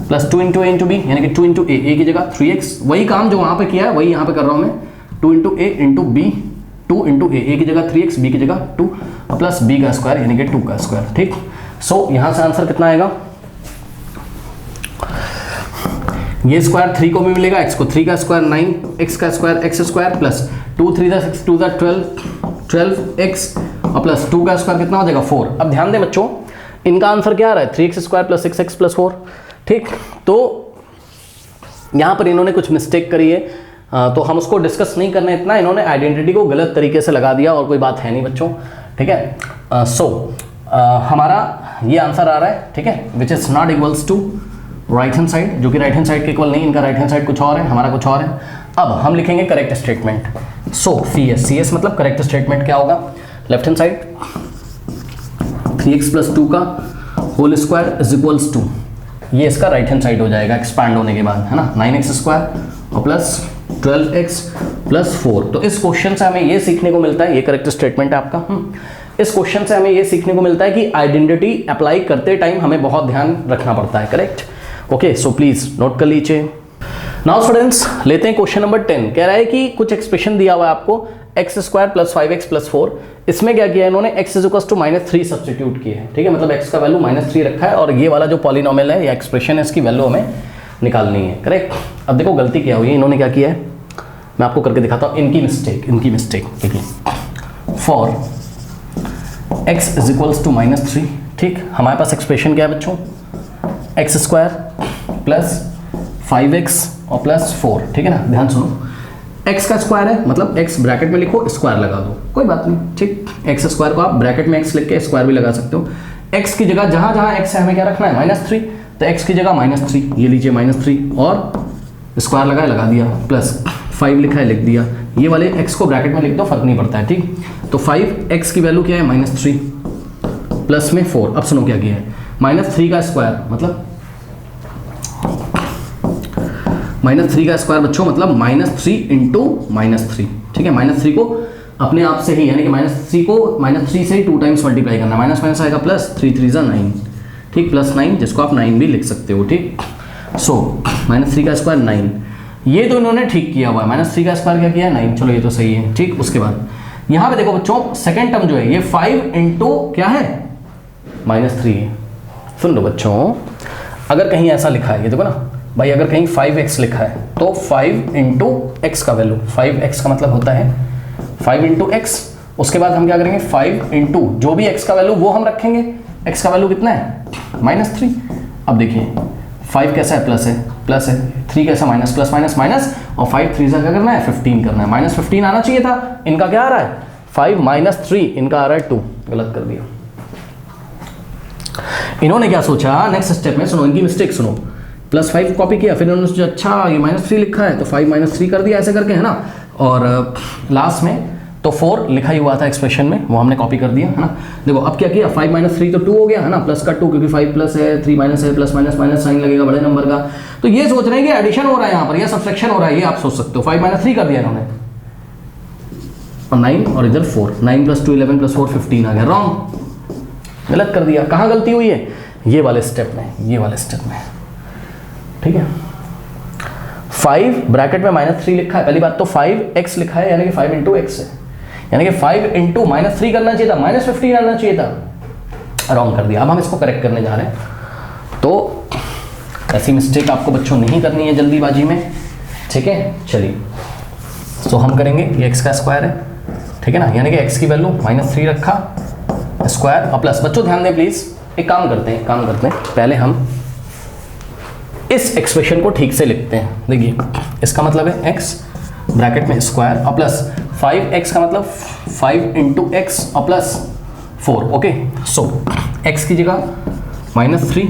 plus 2 into A into B यानी कि 2 इंटू ए की जगह 3x, वही काम जो वहाँ पे किया है वही यहाँ पे कर रहा हूँ मैं, 2 into A into B, 2 into ए की जगह 3x, बी की जगह 2 और प्लस बी का स्क्वायर यानी कि 2 का स्क्वायर, ठीक। सो यहाँ से आंसर कितना आएगा, ये स्क्वायर 3 को भी मिलेगा, x को 3 का स्क्वायर 9, x का square x square plus 2 3 6 2 12x और प्लस 2 का स्क्वायर कितना हो जाएगा 4। अब ध्यान दें बच्चों, इनका आंसर क्या आ रहा है 3x square plus 6x plus 4, ठीक। तो यहाँ पर इन्होंने कुछ मिस्टेक करी है, तो हम उसको डिस्कस नहीं करना है इतना, इन्होंने आइडेंटिटी को गलत तरीके से लगा दिया और कोई बात है नहीं बच्चों, ठीक है। सो हमारा ये आंसर आ रहा है, ठीक है, which is not equals to right hand side, जो कि राइट हैंड साइड के इक्वल नहीं, इनका राइट हैंड साइड कुछ और है, हमारा कुछ और है। अब हम लिखेंगे करेक्ट स्टेटमेंट। सो CS मतलब करेक्ट स्टेटमेंट क्या होगा, left hand side 3x plus 2 का whole square is equals to, ये इसका राइट हैंड साइड हो जाएगा एक्सपैंड होने के बाद, है ना, 9x स्क्वायर और प्लस 12x प्लस 4। तो इस क्वेश्चन से हमें ये सीखने को मिलता है, ये करेक्ट स्टेटमेंट है आपका। इस क्वेश्चन से हमें ये सीखने को मिलता है कि आइडेंटिटी अप्लाई करते टाइम हमें बहुत ध्यान रखना पड़ता है, correct. Okay, so please note कर लीजिए। नाउ स्टूडेंट्स लेते हैं क्वेश्चन नंबर 10। कह रहा है कि कुछ एक्सप्रेशन दिया हुआ है आपको x square plus 5x plus 4, इसमें क्या किया है इन्होंने x is equals to -3 substitute किया है, ठीक है, मतलब x का वैल्यू -3 रखा है और ये वाला जो पॉलिनोमियल है या एक्सप्रेशन है इसकी वैल्यू हमें निकालनी है, करेक्ट। अब देखो गलती क्या हुई है, इन्होंने क्या किया है मैं आपको करके दिखाता हूँ, इनकी मिस्टेक देखिए, for x is equals to -3, ठीक, हमारे पास एक्सप्रेशन क्या है बच्चों, x स्क्वायर प्लस 5x और प्लस 4, ठीक है ना। ध्यान सुनो, x का स्क्वायर है मतलब x ब्रैकेट में लिखो, स्क्वायर लगा दो, कोई बात नहीं, ठीक। x स्क्वायर को आप ब्रैकेट में x लिख के स्क्वायर भी लगा सकते हो। x की जगह जहां जहां x है हमें क्या रखना है -3, तो x की जगह -3, ये लीजिए -3 और स्क्वायर लगा दिया, प्लस 5 लिखा है लिख दिया, ये वाले x को ब्रैकेट में लिख दो, फर्क नहीं पड़ता है, ठीक। तो 5x की वैल्यू क्या है -3 प्लस में 4। अब सुनो क्या किया है, -3 का स्क्वायर मतलब -3 का स्क्वायर बच्चों मतलब -3 इंटू -3, ठीक है। -3 को अपने आप से ही यानी कि -3 से ही 2 टाइम्स मल्टीप्लाई करना, माइनस माइनस आएगा प्लस, 3 3 जा 9, ठीक, प्लस 9 जिसको आप 9 भी लिख सकते हो, ठीक। सो -3 का स्क्वायर 9, ये तो इन्होंने ठीक किया हुआ है, -3 का स्क्वायर क्या किया है 9, चलो ये तो सही है, ठीक। उसके बाद यहाँ पे देखो बच्चों सेकेंड टर्म जो है ये 5 इंटू क्या है -3 है। सुन लो बच्चों, अगर कहीं ऐसा लिखा है, ये देखो ना भाई, अगर कहीं 5x लिखा है तो 5 इंटू एक्स का वैल्यू, 5x का मतलब होता है 5 इंटू एक्स, उसके बाद हम क्या करेंगे 5 इंटू जो भी x का वैल्यू वो हम रखेंगे, x का वैल्यू कितना है -3। अब देखिए 5 कैसा है प्लस है, 3 कैसा माइनस, प्लस माइनस माइनस, और 5 3 से क्या करना है 15 करना है, -15 आना चाहिए था, इनका क्या आ रहा है 5 - 3, इनका आ रहा है 2, गलत कर दिया। इन्होंने क्या सोचा नेक्स्ट स्टेप में, सुनो इनकी मिस्टेक सुनो, +5 कॉपी किया, फिर उन्होंने सोचा अच्छा ये -3 लिखा है तो 5 - 3 कर दिया ऐसे करके, है ना, और लास्ट में तो 4 लिखा ही हुआ था एक्सप्रेशन में, वो हमने कॉपी कर दिया, है ना। देखो अब क्या किया, 5 - 3 तो 2 हो गया, है ना, प्लस का 2 क्योंकि 5 प्लस है 3 माइनस है, प्लस माइनस माइनस साइन लगेगा बड़े नंबर का, तो ये सोच रहे हैं कि एडिशन हो रहा है यहाँ पर या सब्सट्रैक्शन हो रहा है, ये आप सोच सकते हो। 5 - 3 कर दिया इन्होंने और 9 और इधर 4, 9 + 2 11 + 4 15 आ गया, रॉन्ग, गलत कर दिया। कहाँ गलती हुई है, ये वाले स्टेप में, ठीक है। 5 ब्रैकेट में -3 लिखा है, पहली बात तो 5x लिखा है यानी कि 5 इंटू एक्स है, यानी कि 5 इंटू -3 करना चाहिए था, -15 आना चाहिए था, रॉन्ग कर दिया। अब हम इसको करेक्ट करने जा रहे हैं, तो ऐसी मिस्टेक आपको बच्चों नहीं करनी है जल्दीबाजी में, ठीक है। चलिए तो हम करेंगे, ये x का स्क्वायर है, ठीक है ना, यानी कि x की वैल्यू -3 रखा स्क्वायर और प्लस। बच्चों ध्यान दें प्लीज, एक काम करते हैं, पहले हम इस एक्सप्रेशन को ठीक से लिखते हैं। देखिए इसका मतलब है x ब्रैकेट में स्क्वायर और प्लस 5x का मतलब 5 इंटू एक्स और प्लस 4, ओके। सो x की जगह -3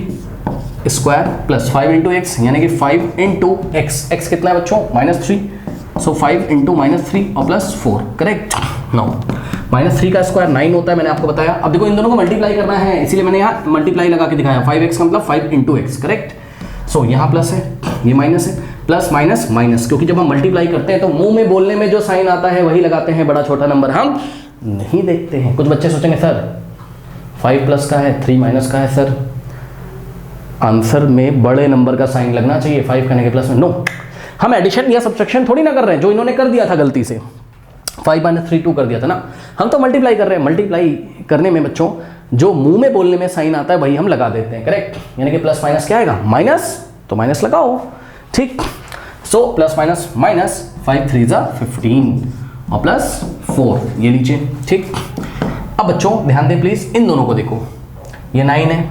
स्क्वायर प्लस 5 इंटू एक्स, यानी कि 5 इंटू एक्स, एक्स कितना है बच्चों -3, सो 5 इंटू -3 और प्लस 4, करेक्ट। नो -3 का स्क्वायर 9 होता है, मैंने आपको बताया। अब देखो इन दोनों को मल्टीप्लाई करना है, इसीलिए मैंने यहाँ मल्टीप्लाई लगा के दिखाया। 5x का मतलब 5 इंटू एक्स, करेक्ट। सो यहाँ प्लस है, ये माइनस है, प्लस माइनस माइनस, क्योंकि जब हम मल्टीप्लाई करते हैं तो मुंह में बोलने में जो साइन आता है वही लगाते हैं, बड़ा छोटा नंबर हम नहीं देखते हैं। कुछ बच्चे सोचेंगे सर 5 प्लस का है 3 माइनस का है, सर आंसर में बड़े नंबर का साइन लगना चाहिए 5 करने के प्लस में। नो, हम एडिशन या सब्ट्रैक्शन थोड़ी ना कर रहे हैं, जो इन्होंने कर दिया था गलती से 5 - 3 2 कर दिया था ना, हम तो मल्टीप्लाई कर रहे हैं। मल्टीप्लाई करने में बच्चों जो मुंह में बोलने में साइन आता है वही हम लगा देते हैं, करेक्ट। यानी कि प्लस माइनस क्या आएगा, माइनस, तो माइनस लगाओ, ठीक। सो प्लस माइनस माइनस, 5 3 15 और प्लस 4, ये लीजिए, ठीक। अब बच्चों ध्यान दें प्लीज, इन दोनों को देखो, ये 9 है,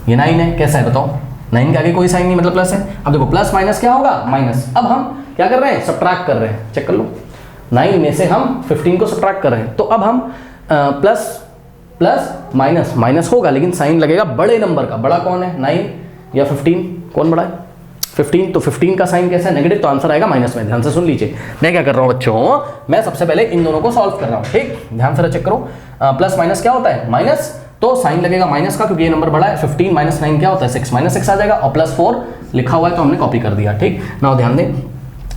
ये 9 है, कैसा है बताओ, 9 के आगे कोई साइन नहीं मतलब प्लस है। अब देखो प्लस माइनस क्या होगा, माइनस। अब हम क्या कर रहे हैं, सब्ट्रैक्ट कर रहे हैं, चेक कर लो, 9 में से हम 15 को सब्ट्रैक्ट कर रहे हैं, तो अब हम प्लस प्लस माइनस माइनस होगा, लेकिन साइन लगेगा बड़े नंबर का। बड़ा कौन है, 9 या 15, कौन बड़ा है, 15। तो 15 का साइन कैसा है, नेगेटिव, तो आंसर आएगा माइनस में। ध्यान से सुन लीजिए, मैं क्या कर रहा हूँ बच्चों, मैं सबसे पहले इन दोनों को सॉल्व कर रहा हूँ, ठीक। ध्यान से चेक करो, प्लस माइनस क्या होता है, माइनस, तो साइन लगेगा माइनस का, क्योंकि ये नंबर बड़ा है। 15 - 9 क्या होता है, 6, -6 आ जाएगा, और प्लस 4 लिखा हुआ है तो हमने कॉपी कर दिया, ठीक। नाउ ध्यान दें,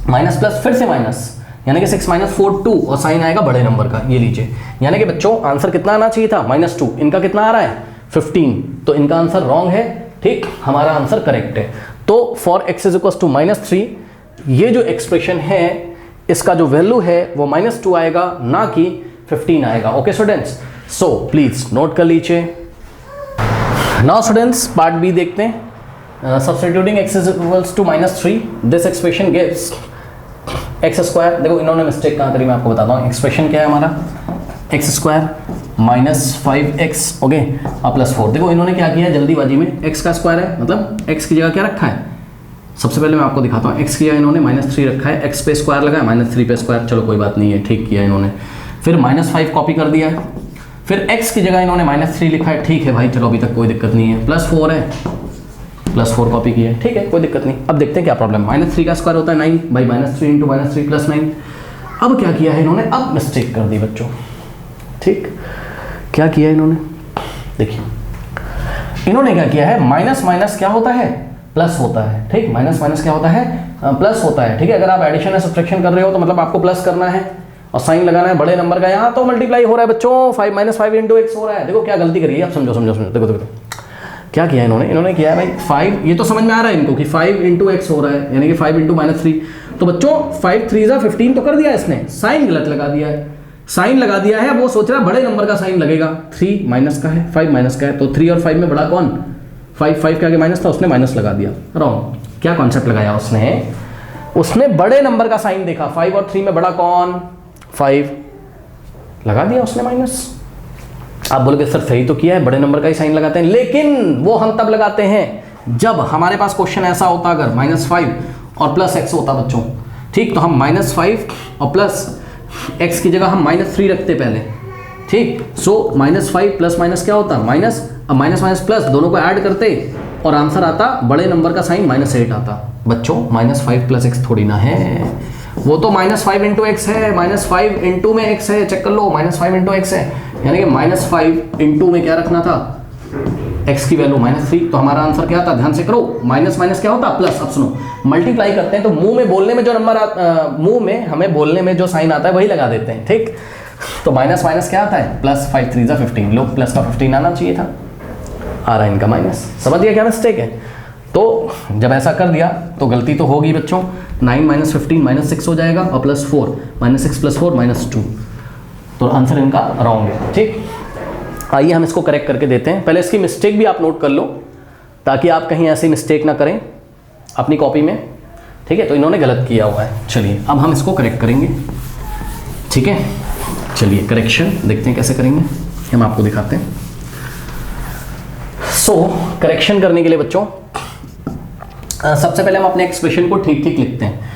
माइनस प्लस फिर से माइनस, यानी कि 6 - 4 2, और साइन आएगा बड़े नंबर का, ये लीजिए। यानी कि बच्चों आंसर कितना आना चाहिए था, -2, इनका कितना आ रहा है 15, तो इनका आंसर रॉन्ग है, ठीक, हमारा आंसर करेक्ट है। तो फॉर x = -3, ये जो एक्सप्रेशन है इसका जो वैल्यू है वो -2 आएगा, ना कि 15 आएगा, okay students. So please note कर लीजिए। नाउ स्टूडेंट्स पार्ट बी देखते हैं। Substituting x = -3, this expression gives x²। देखो इन्होंने मिस्टेक कहाँ करी, मैं आपको बताता हूँ। एक्सप्रेशन क्या है हमारा, x² - 5x, ओके, और प्लस 4। देखो इन्होंने क्या किया है जल्दीबाजी में, x का स्क्वायर है, मतलब x की जगह क्या रखा है, सबसे पहले मैं आपको दिखाता हूँ। x की जगह इन्होंने -3 रखा है, x पे स्क्वायर लगाया, -3 पे स्क्वायर, चलो कोई बात नहीं है, ठीक किया इन्होंने। फिर -5 कॉपी कर दिया है, फिर x की जगह इन्होंने -3 लिखा है, ठीक है भाई, चलो अभी तक कोई दिक्कत नहीं है। +4 है, +4 कॉपी किया है, ठीक है, कोई दिक्कत नहीं। अब देखते हैं क्या प्रॉब्लम। -3 का स्क्वायर होता है 9, भाई -3 × -3 + 9। अब क्या किया है इन्होंने, अब मिस्टेक कर दी बच्चों, ठीक। क्या किया इन्होंने, देखिए इन्होंने क्या किया है, माइनस माइनस क्या होता है, प्लस होता है, ठीक। माइनस माइनस क्या होता है, प्लस होता है, ठीक है। अगर आप एडिशन या सब्ट्रैक्शन कर रहे हो तो मतलब आपको प्लस करना है और साइन लगाना है बड़े नंबर का। यहाँ तो मल्टीप्लाई हो रहा है बच्चों, 5 - 5 × x हो रहा है। देखो क्या गलती करी है, आप समझो समझो समझो, देखो देखो क्या किया इन्होंने किया है भाई 5, ये तो समझ में आ रहा है इनको कि 5 × x हो रहा है, यानी कि 5 × -3। तो बच्चों 5 3 = 15 तो कर दिया इसने, साइन गलत लगा दिया है, साइन लगा दिया है। वो सोच रहा है बड़े नंबर का साइन लगेगा, 3 माइनस का है, 5 माइनस का है, तो 3 और 5 में बड़ा कौन, 5 के आगे माइनस था, उसने माइनस लगा दिया, रॉन्ग। क्या कॉन्सेप्ट लगाया उसने बड़े नंबर का साइन देखा, 5 और 3 में बड़ा कौन, 5, लगा दिया उसने माइनस। आप बोलोगे सर सही तो किया है, बड़े नंबर का ही साइन लगाते हैं, लेकिन वो हम तब लगाते हैं जब हमारे पास क्वेश्चन ऐसा होता, अगर -5 और +x होता बच्चों, ठीक। तो हम -5 और प्लस x की जगह हम -3 रखते पहले, ठीक। सो -5 प्लस माइनस क्या होता, माइनस, अब माइनस माइनस प्लस दोनों को ऐड करते और आंसर आता बड़े नंबर का साइन -8 आता। बच्चों -5 + x थोड़ी ना है, वो तो -5 × x है, -5 × में x है, चेक कर लो, -5 × x है, यानी कि -5 × में क्या रखना था, x की वैल्यू -3। तो हमारा आंसर क्या था, ध्यान से करो, माइनस माइनस क्या होता, प्लस। अब सुनो, मल्टीप्लाई करते हैं तो मुंह में बोलने में जो नंबर मुंह में हमें बोलने में जो साइन आता है वही लगा देते हैं, ठीक। तो माइनस माइनस क्या आता है, प्लस, 5 3 = 15, लो प्लस का 15 आना चाहिए था, आ रहा है इनका माइनस। समझ गया क्या मिस्टेक है। तो जब ऐसा कर दिया तो गलती तो होगी बच्चों, 9 - 15 -6 हो जाएगा, और +4, -6 + 4 -2, तो आंसर इनका रॉन्ग है, ठीक। आइए हम इसको करेक्ट करके देते हैं। पहले इसकी मिस्टेक भी आप नोट कर लो, ताकि आप कहीं ऐसी मिस्टेक ना करें अपनी कॉपी में, ठीक है। तो इन्होंने गलत किया हुआ है। चलिए अब हम इसको करेक्ट करेंगे, ठीक है। चलिए करेक्शन देखते हैं कैसे करेंगे, हम आपको दिखाते हैं। सो करेक्शन करने के लिए बच्चों सबसे पहले हम अपने एक्सप्रेशन को ठीक ठीक लिखते हैं।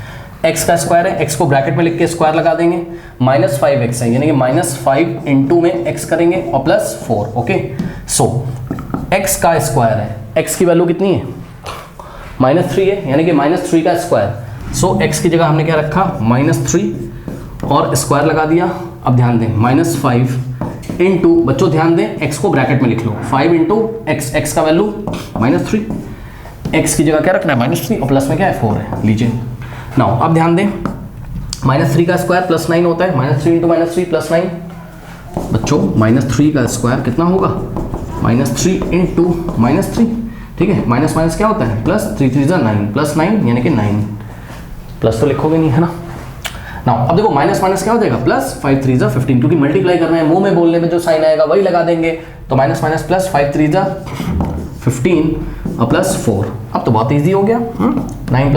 x का स्क्वायर है, x को ब्रैकेट में लिख के स्क्वायर लगा देंगे, -5x है यानी कि -5 इंटू में x करेंगे और +4, ओके। सो x का स्क्वायर है, x की वैल्यू कितनी है, -3 है यानी कि -3 का स्क्वायर। सो x की जगह हमने क्या रखा, -3 और स्क्वायर लगा दिया। अब ध्यान दें -5 इंटू, बच्चों ध्यान दें x को ब्रैकेट में लिख लो, 5 इंटू x का वैल्यू -3, x की जगह क्या रखना है -3 और प्लस में क्या है 4 है, लीजिए। नाउ अब ध्यान दें -3 का स्क्वायर +9 होता है, -3 इंटू -3 +9। बच्चों -3 का स्क्वायर कितना होगा, -3 इंटू -3, ठीक है। माइनस माइनस क्या होता है +3 3 9, +9 यानी कि 9, प्लस तो लिखोगे नहीं है ना। नाउ अब देखो माइनस माइनस क्या हो जाएगा, +5 3 15, क्योंकि मल्टीप्लाई करना है, मुंह में बोलने में जो साइन आएगा वही लगा देंगे। तो माइनस माइनस +5 3 15 और +4। अब तो बहुत इजी हो गया। 9 +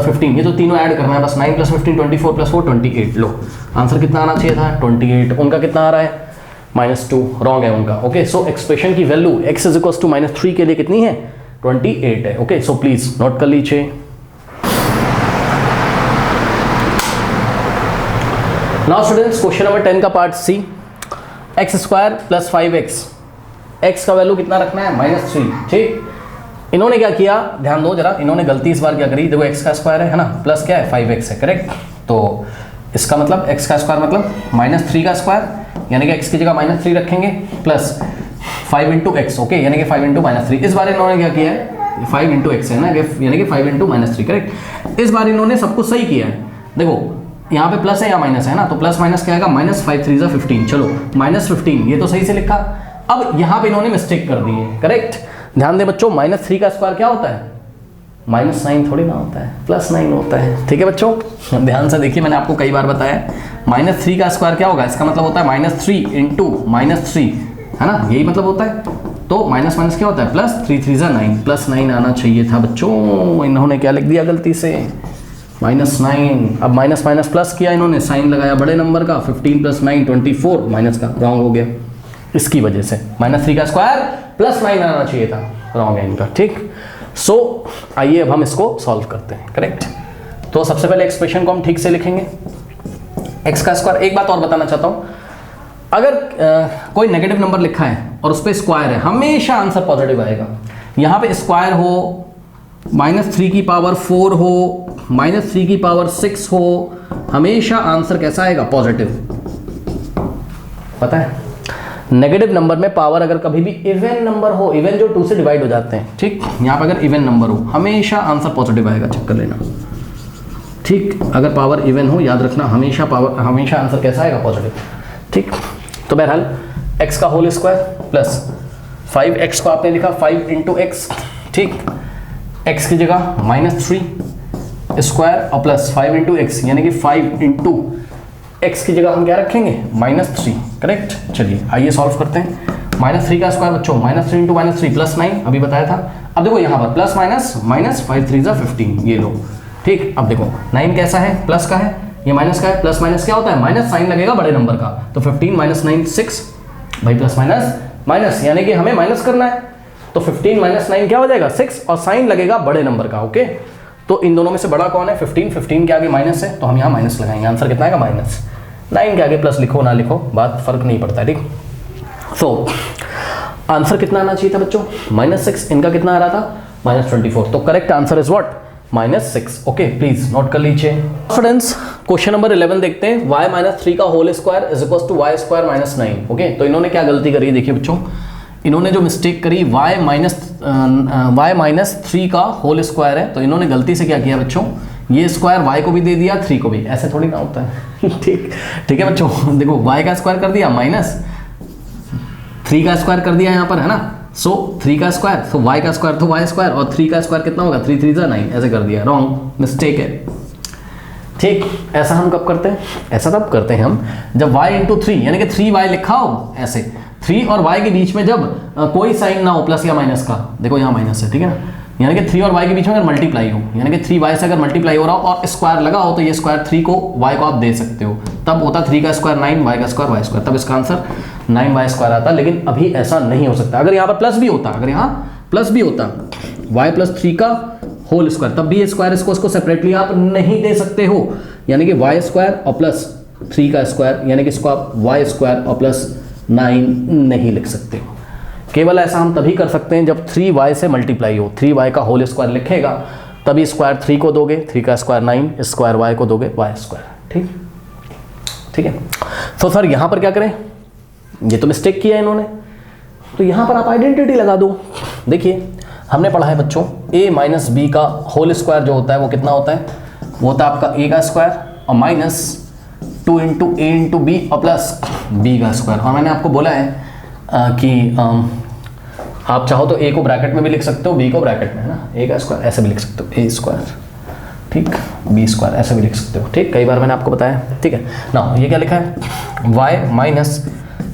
15, ये तो तीनों ऐड करना है बस। 9 + 15 24 + 4 28। लो आंसर कितना आना चाहिए था 28, उनका कितना आ रहा है -2, रॉन्ग है उनका, ओके। सो एक्सप्रेशन की वैल्यू x = -3 के लिए कितनी है, 28 है, ओके। सो प्लीज नोट कर लीजिए। नाउ स्टूडेंट्स क्वेश्चन नंबर 10 का part C, x² + 5x, x का वैल्यू कितना रखना है -3, ठीक। इन्होंने क्या किया, ध्यान दो जरा, इन्होंने गलती इस बार क्या करी, देखो x का स्क्वायर है ना, प्लस क्या है 5x है, करेक्ट। तो इसका मतलब x का स्क्वायर मतलब -3 का स्क्वायर यानी कि x की जगह -3 रखेंगे, प्लस 5 इंटू x, ओके, यानी कि 5 इंटू -3। इस बार इन्होंने क्या किया है, 5 इंटू x है ना, यानी कि 5 इंटू -3, करेक्ट। इस बार इन्होंने सब कुछ सही किया है। देखो यहाँ पे प्लस है या माइनस है ना, तो प्लस माइनस क्या आएगा, -5 3 15, चलो -15, ये तो सही से लिखा। अब यहाँ पे इन्होंने मिस्टेक कर दी है, करेक्ट। ध्यान दे बच्चों, -3 का स्क्वायर क्या होता है, -9 थोड़ी ना होता है, +9 होता है, ठीक है बच्चों। ध्यान से देखिए, मैंने आपको कई बार बताया, -3 का स्क्वायर क्या होगा, इसका मतलब होता है -3 इंटू -3, है ना, यही मतलब होता है। तो माइनस माइनस क्या होता है, +3 3 9, +9 आना चाहिए था बच्चों, इन्होंने क्या लिख दिया गलती से, -9। अब माइनस माइनस प्लस किया इन्होंने, साइन लगाया बड़े नंबर का, 15 + 9 24, माइनस का रॉन्ग हो गया इसकी वजह से। -3 का स्क्वायर +9 आना चाहिए था, रॉन्ग है इनका, ठीक। सो आइए अब हम इसको सॉल्व करते हैं, करेक्ट। तो सबसे पहले एक्सप्रेशन को हम ठीक से लिखेंगे, x का स्क्वायर। एक बात और बताना चाहता हूं, अगर कोई नेगेटिव नंबर लिखा है और उस पर स्क्वायर है, हमेशा आंसर पॉजिटिव आएगा। यहां पे स्क्वायर हो, -3 की पावर 4 हो, -3 की पावर 6 हो, हमेशा आंसर कैसा आएगा, पॉजिटिव। पता है, नेगेटिव नंबर में पावर अगर कभी भी इवन नंबर हो, इवन जो 2 से डिवाइड हो जाते हैं, ठीक, यहाँ पे अगर इवन नंबर हो हमेशा आंसर पॉजिटिव आएगा, चेक कर लेना, ठीक। अगर पावर इवन हो, याद रखना, हमेशा आंसर कैसा आएगा, पॉजिटिव, ठीक। तो बहरहाल x का होल स्क्वायर प्लस 5x को आपने लिखा 5 इंटू x, ठीक। x की जगह -3 स्क्वायर और प्लस 5 इंटू एक्स यानी कि 5 इंटू एक्स की जगह हम क्या रखेंगे, -3, करेक्ट। चलिए आइए सॉल्व करते हैं। -3 का स्क्वायर बच्चों, -3 इंटू -3 +9, अभी बताया था। अब देखो यहाँ पर प्लस माइनस, -5 3 15, ये लो, ठीक। अब देखो 9 कैसा है, प्लस का है, ये माइनस का है, प्लस माइनस क्या होता है, माइनस साइन लगेगा बड़े नंबर का, तो 15 - 9 6, भाई प्लस माइनस माइनस यानी कि हमें माइनस करना है, तो 15 - 9 क्या हो जाएगा, 6, और साइन लगेगा बड़े नंबर का, ओके। तो इन दोनों में से बड़ा कौन है, 15 के आगे माइनस है, तो हम यहाँ माइनस लगाएंगे, आंसर कितना आएगा -9 के आगे प्लस लिखो ना लिखो, बात फर्क नहीं पड़ता, ठीक। सो आंसर कितना आना चाहिए था बच्चों, -6, इनका कितना आ रहा था, -24, तो correct answer is what, -6, okay. Please note कर लीजिए। स्टूडेंट्स क्वेश्चन नंबर 11 देखते हैं, y - 3 का whole square is equal to y² - 9, okay. तो इन्होंने क्या गलती करी, देखिए बच्चों, इन्होंने जो मिस्टेक करी, y - 3 का होल स्क्वायर है, तो इन्होंने गलती से क्या किया बच्चों, ये स्क्वायर y को भी दे दिया, 3 को भी, ऐसे थोड़ी ना होता है ठीक है बच्चों। देखो y का स्क्वायर कर दिया, -3 का स्क्वायर कर दिया यहाँ पर, है ना। सो 3 का स्क्वायर, तो y का स्क्वायर तो y², और 3 का स्क्वायर कितना होगा, 3 3 9, ऐसे कर दिया, रॉन्ग, मिस्टेक है, ठीक। ऐसा हम कब करते हैं, ऐसा तब करते हैं हम जब y इंटू 3 यानी कि 3y लिखा हो ऐसे, 3 और y के बीच में जब कोई साइन ना हो प्लस या माइनस का, देखो यहाँ माइनस है, ठीक है ना, यानी कि 3 और y के बीच में अगर मल्टीप्लाई हो, यानी कि 3y से अगर मल्टीप्लाई हो रहा हो और स्क्वायर लगा हो, तो ये स्क्वायर 3 को y को आप दे सकते हो, तब होता 3 का स्क्वायर 9, y का स्क्वायर y स्क्वायर, तब इसका आंसर 9y स्क्वायर आता। लेकिन अभी ऐसा नहीं हो सकता। अगर यहाँ पर प्लस भी होता, अगर यहाँ प्लस भी होता y प्लस 3 का होल स्क्वायर, तब भी ये स्क्वायर इसको सेपरेटली आप नहीं दे सकते हो, यानी कि y स्क्वायर और प्लस 3 का स्क्वायर, यानी कि इसको आप y स्क्वायर और प्लस 9 नहीं लिख सकते हो। केवल ऐसा हम तभी कर सकते हैं जब 3y से मल्टीप्लाई हो, 3y का होल स्क्वायर लिखेगा तभी स्क्वायर 3 को दोगे, 3 का स्क्वायर 9, स्क्वायर y को दोगे y स्क्वायर, ठीक, ठीक है। तो सर यहाँ पर क्या करें, ये तो मिस्टेक किया है इन्होंने, तो यहाँ पर आप आइडेंटिटी लगा दो। देखिए हमने पढ़ा है बच्चों a माइनस बी का होल स्क्वायर जो होता है वो कितना होता है, वो होता है आपका a का स्क्वायर और minus 2 into A into B और प्लस b का स्क्वायर। और मैंने आपको बोला है कि आप चाहो तो a को ब्रैकेट में भी लिख सकते हो, b को ब्रैकेट में, है ना, a का स्क्वायर ऐसे भी लिख सकते हो, a स्क्वायर, ठीक, b स्क्वायर ऐसे भी लिख सकते हो, ठीक, कई बार मैंने आपको बताया, ठीक है ना। ये क्या लिखा है, y माइनस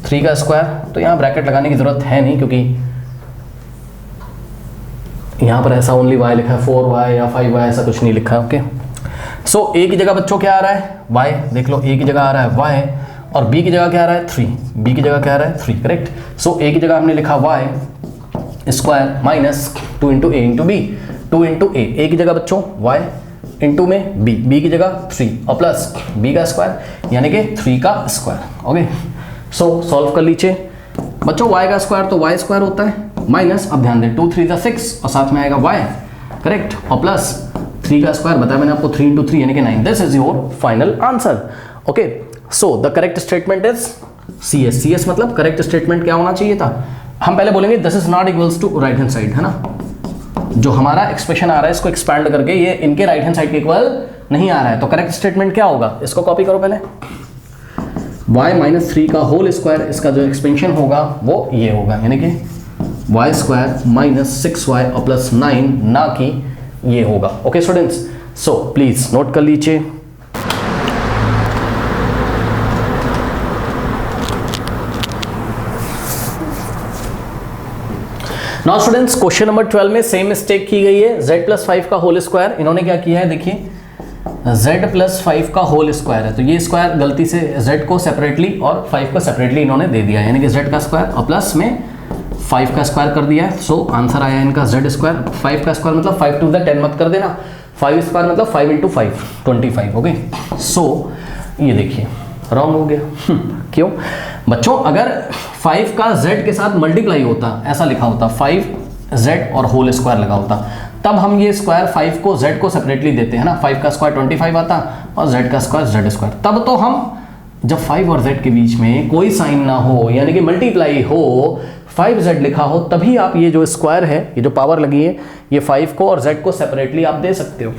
3 का स्क्वायर, तो यहाँ ब्रैकेट लगाने की जरूरत है नहीं क्योंकि यहाँ पर ऐसा ओनली y लिखा है, 4y या 5y ऐसा कुछ नहीं लिखा है, ओके। सो a की जगह बच्चों क्या आ रहा है, y, देख लो a की जगह आ रहा है y और b की जगह क्या आ रहा है 3, b की जगह क्या आ रहा है 3, करेक्ट। सो a की जगह हमने लिखा y square minus 2 into A into B, 2 into ए की जगह बच्चों y इंटू में b की जगह 3 और प्लस b का स्क्वायर यानी कि 3 का स्क्वायर, ओके। सो सॉल्व कर लीजिए बच्चों, y का स्क्वायर तो y स्क्वायर होता है माइनस, अब ध्यान दें 2 3 6 और साथ में आएगा y, करेक्ट, और प्लस 3 का स्क्वायर बताया मैंने आपको 3 इंटू 3 यानी कि 9। This is your final answer, okay. So the correct statement is CS, CS मतलब करेक्ट स्टेटमेंट क्या होना चाहिए था, हम पहले बोलेंगे this is not equals to right hand side, है ना, जो हमारा एक्सप्रेशन आ रहा है इसको एक्सपैंड करके ये इनके राइट हैंड साइड के इक्वल नहीं आ रहा है, तो करेक्ट स्टेटमेंट क्या होगा, इसको कॉपी करो पहले, y माइनस 3 का होल स्क्वायर, इसका जो एक्सपेंशन होगा वो ये होगा, यानी कि y स्क्वायर माइनस 6y और प्लस 9, ना कि ये होगा, okay students. So please note कर लीजिए। नाउ स्टूडेंट्स क्वेश्चन नंबर 12 में सेम मिस्टेक की गई है, z प्लस 5 का होल स्क्वायर, इन्होंने क्या किया है, देखिए z प्लस 5 का होल स्क्वायर है, तो ये स्क्वायर गलती से z को सेपरेटली और 5 को सेपरेटली इन्होंने दे दिया, यानी कि z का स्क्वायर और प्लस में 5 का स्क्वायर कर दिया है। सो आंसर आया इनका z स्क्वायर, 5 का स्क्वायर मतलब 5 टू द 10 मत कर देना, 5 स्क्वायर मतलब 5 इंटू 5 25, ओके। सो ये देखिए रॉन्ग हो गया क्यों बच्चों, अगर 5 का z के साथ मल्टीप्लाई होता, ऐसा लिखा होता 5z और होल स्क्वायर लगा होता, तब हम ये स्क्वायर 5 को z को सेपरेटली देते हैं ना, 5 का स्क्वायर 25 आता और z का स्क्वायर z स्क्वायर, तब तो हम जब 5 और z के बीच में कोई साइन ना हो यानी कि मल्टीप्लाई हो, 5z लिखा हो, तभी आप ये जो स्क्वायर है, ये जो पावर लगी है, ये 5 को और z को सेपरेटली आप दे सकते हो।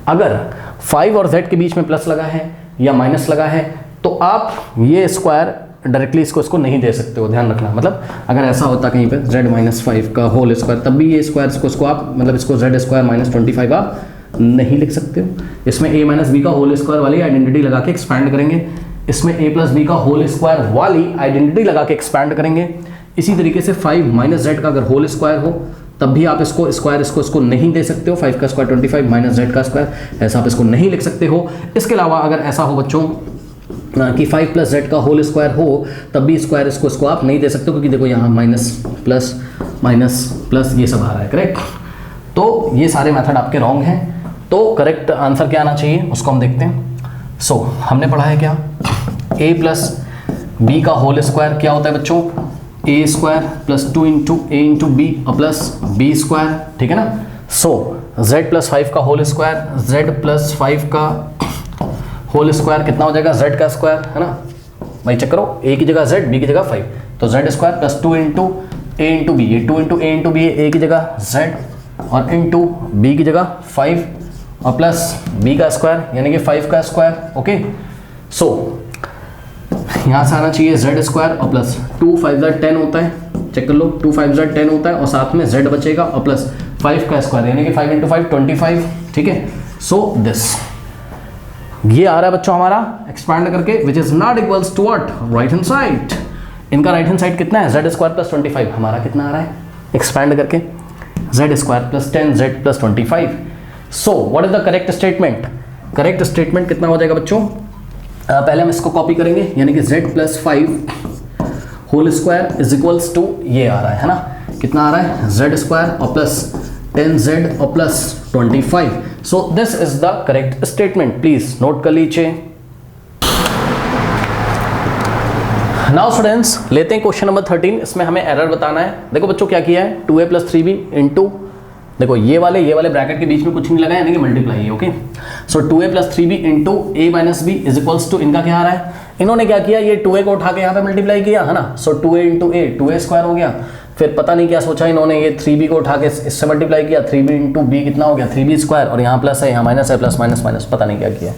अगर 5 और z के बीच में प्लस लगा है या माइनस लगा है तो आप ये स्क्वायर डायरेक्टली इसको नहीं दे सकते हो, ध्यान रखना। मतलब अगर ऐसा होता कहीं पे z माइनस 5 का होल स्क्वायर, तब भी ये स्क्वायर इसको आप मतलब इसको z स्क्वायर माइनस 25 आप नहीं लिख सकते हो। इसमें a माइनस बी का होल स्क्वायर वाली आइडेंटिटी लगा के एक्सपैंड करेंगे, इसमें a प्लस बी का होल स्क्वायर वाली आइडेंटिटी लगा के एक्सपैंड करेंगे। इसी तरीके से 5 माइनस z का अगर होल स्क्वायर हो तब भी आप इसको स्क्वायर इसको नहीं दे सकते हो, 5 का स्क्वायर 25 माइनस z का स्क्वायर, ऐसा आप इसको नहीं लिख सकते हो। इसके अलावा अगर ऐसा हो बच्चों कि 5 प्लस z का होल स्क्वायर हो तब भी स्क्वायर इसको आप नहीं दे सकते, क्योंकि देखो यहाँ माइनस प्लस ये सब आ रहा है, करेक्ट। तो ये सारे मेथड आपके रॉन्ग हैं, तो करेक्ट आंसर क्या आना चाहिए उसको हम देखते हैं। सो हमने पढ़ा है क्या, a प्लस बी का होल स्क्वायर क्या होता है बच्चों, a square plus 2 into A into B और प्लस बी स्क्वायर, ठीक है ना। सो z प्लस 5 का होल स्क्वायर, z प्लस 5 का होल स्क्वायर कितना हो जाएगा, z का स्क्वायर, है ना भाई, चेक करो, a की जगह z, b की जगह 5, तो z square plus 2 into A into B, ये 2 into A into B, a की जगह z और इंटू b की जगह 5 और प्लस b का स्क्वायर यानी कि 5 का स्क्वायर, ओके। सो यहाँ से आना चाहिए z स्क्वायर और प्लस 2 5 10 होता है, चेक कर लो, 2 5 10 होता है और साथ में z बचेगा और प्लस 5 का स्क्वायर यानी कि 5 इंटू 5 25, ठीक है। सो दिस ये आ रहा है बच्चों हमारा एक्सपैंड करके, which is not equals to what, right hand side. इनका राइट हैंड साइड कितना है, जेड स्क्वायर प्लस 25, हमारा कितना आ रहा है एक्सपैंड करके Z square plus 10z plus 25। So what is the correct statement, correct statement कितना हो जाएगा बच्चों, पहले हम इसको कॉपी करेंगे, यानी कि z plus 5 whole square is equals to ये आ रहा है ना, कितना आ रहा है z स्क्वायर और प्लस 10z और plus 25। So this is the correct statement, please note कर लीजिए। नाउ स्टूडेंट्स लेते हैं क्वेश्चन नंबर 13, इसमें हमें एरर बताना है। देखो बच्चों क्या किया है, 2a प्लस 3b इंटू, देखो ये वाले ब्रैकेट के बीच में कुछ नहीं लगा यानी कि मल्टीप्लाई है, okay. So 2a plus 3b into a minus B is equals to, इनका क्या आ रहा है, इन्होंने क्या किया, ये 2a को उठा के यहाँ पे मल्टीप्लाई किया है ना, सो 2a into a 2a square हो गया, फिर पता नहीं क्या सोचा इन्होंने, ये 3b को उठा के इससे मल्टीप्लाई किया, 3b इंटू b कितना हो गया 3b स्क्वायर, और यहाँ प्लस है यहाँ माइनस है, प्लस माइनस माइनस, पता नहीं क्या किया।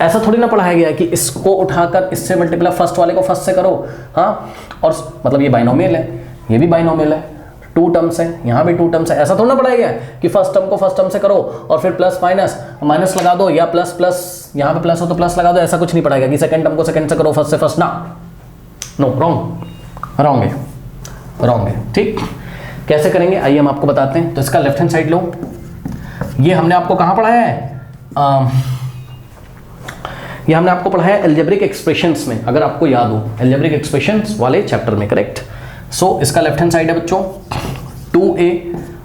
ऐसा थोड़ी ना पढ़ाया गया है कि इसको उठाकर इससे मल्टीप्लाई, फर्स्ट वाले को फर्स्ट से करो, हाँ, और मतलब ये बाइनोमियल है, ये भी बाइनोमियल है, 2 टर्म्स है, यहाँ भी 2 टर्म्स है, ऐसा थोड़ा ना पढ़ाया गया है कि फर्स्ट टर्म को फर्स्ट टर्म से करो और फिर प्लस माइनस माइनस लगा दो, या प्लस प्लस यहाँ पे प्लस हो तो प्लस लगा दो, ऐसा कुछ नहीं पढ़ाएगा कि सेकंड टर्म को सेकंड से करो फर्स्ट से फर्स्ट, ना, नो, रॉन्ग है, ठीक। कैसे करेंगे आइए हम आपको बताते हैं। तो इसका लेफ्ट हैंड साइड लो, ये हमने आपको कहाँ पढ़ाया है, ये हमने आपको पढ़ाया एल्जेब्रिक एक्सप्रेशंस में, अगर आपको याद हो एल्जेब्रिक एक्सप्रेशंस वाले चैप्टर में, करेक्ट। सो इसका लेफ्ट हैंड साइड है बच्चों 2a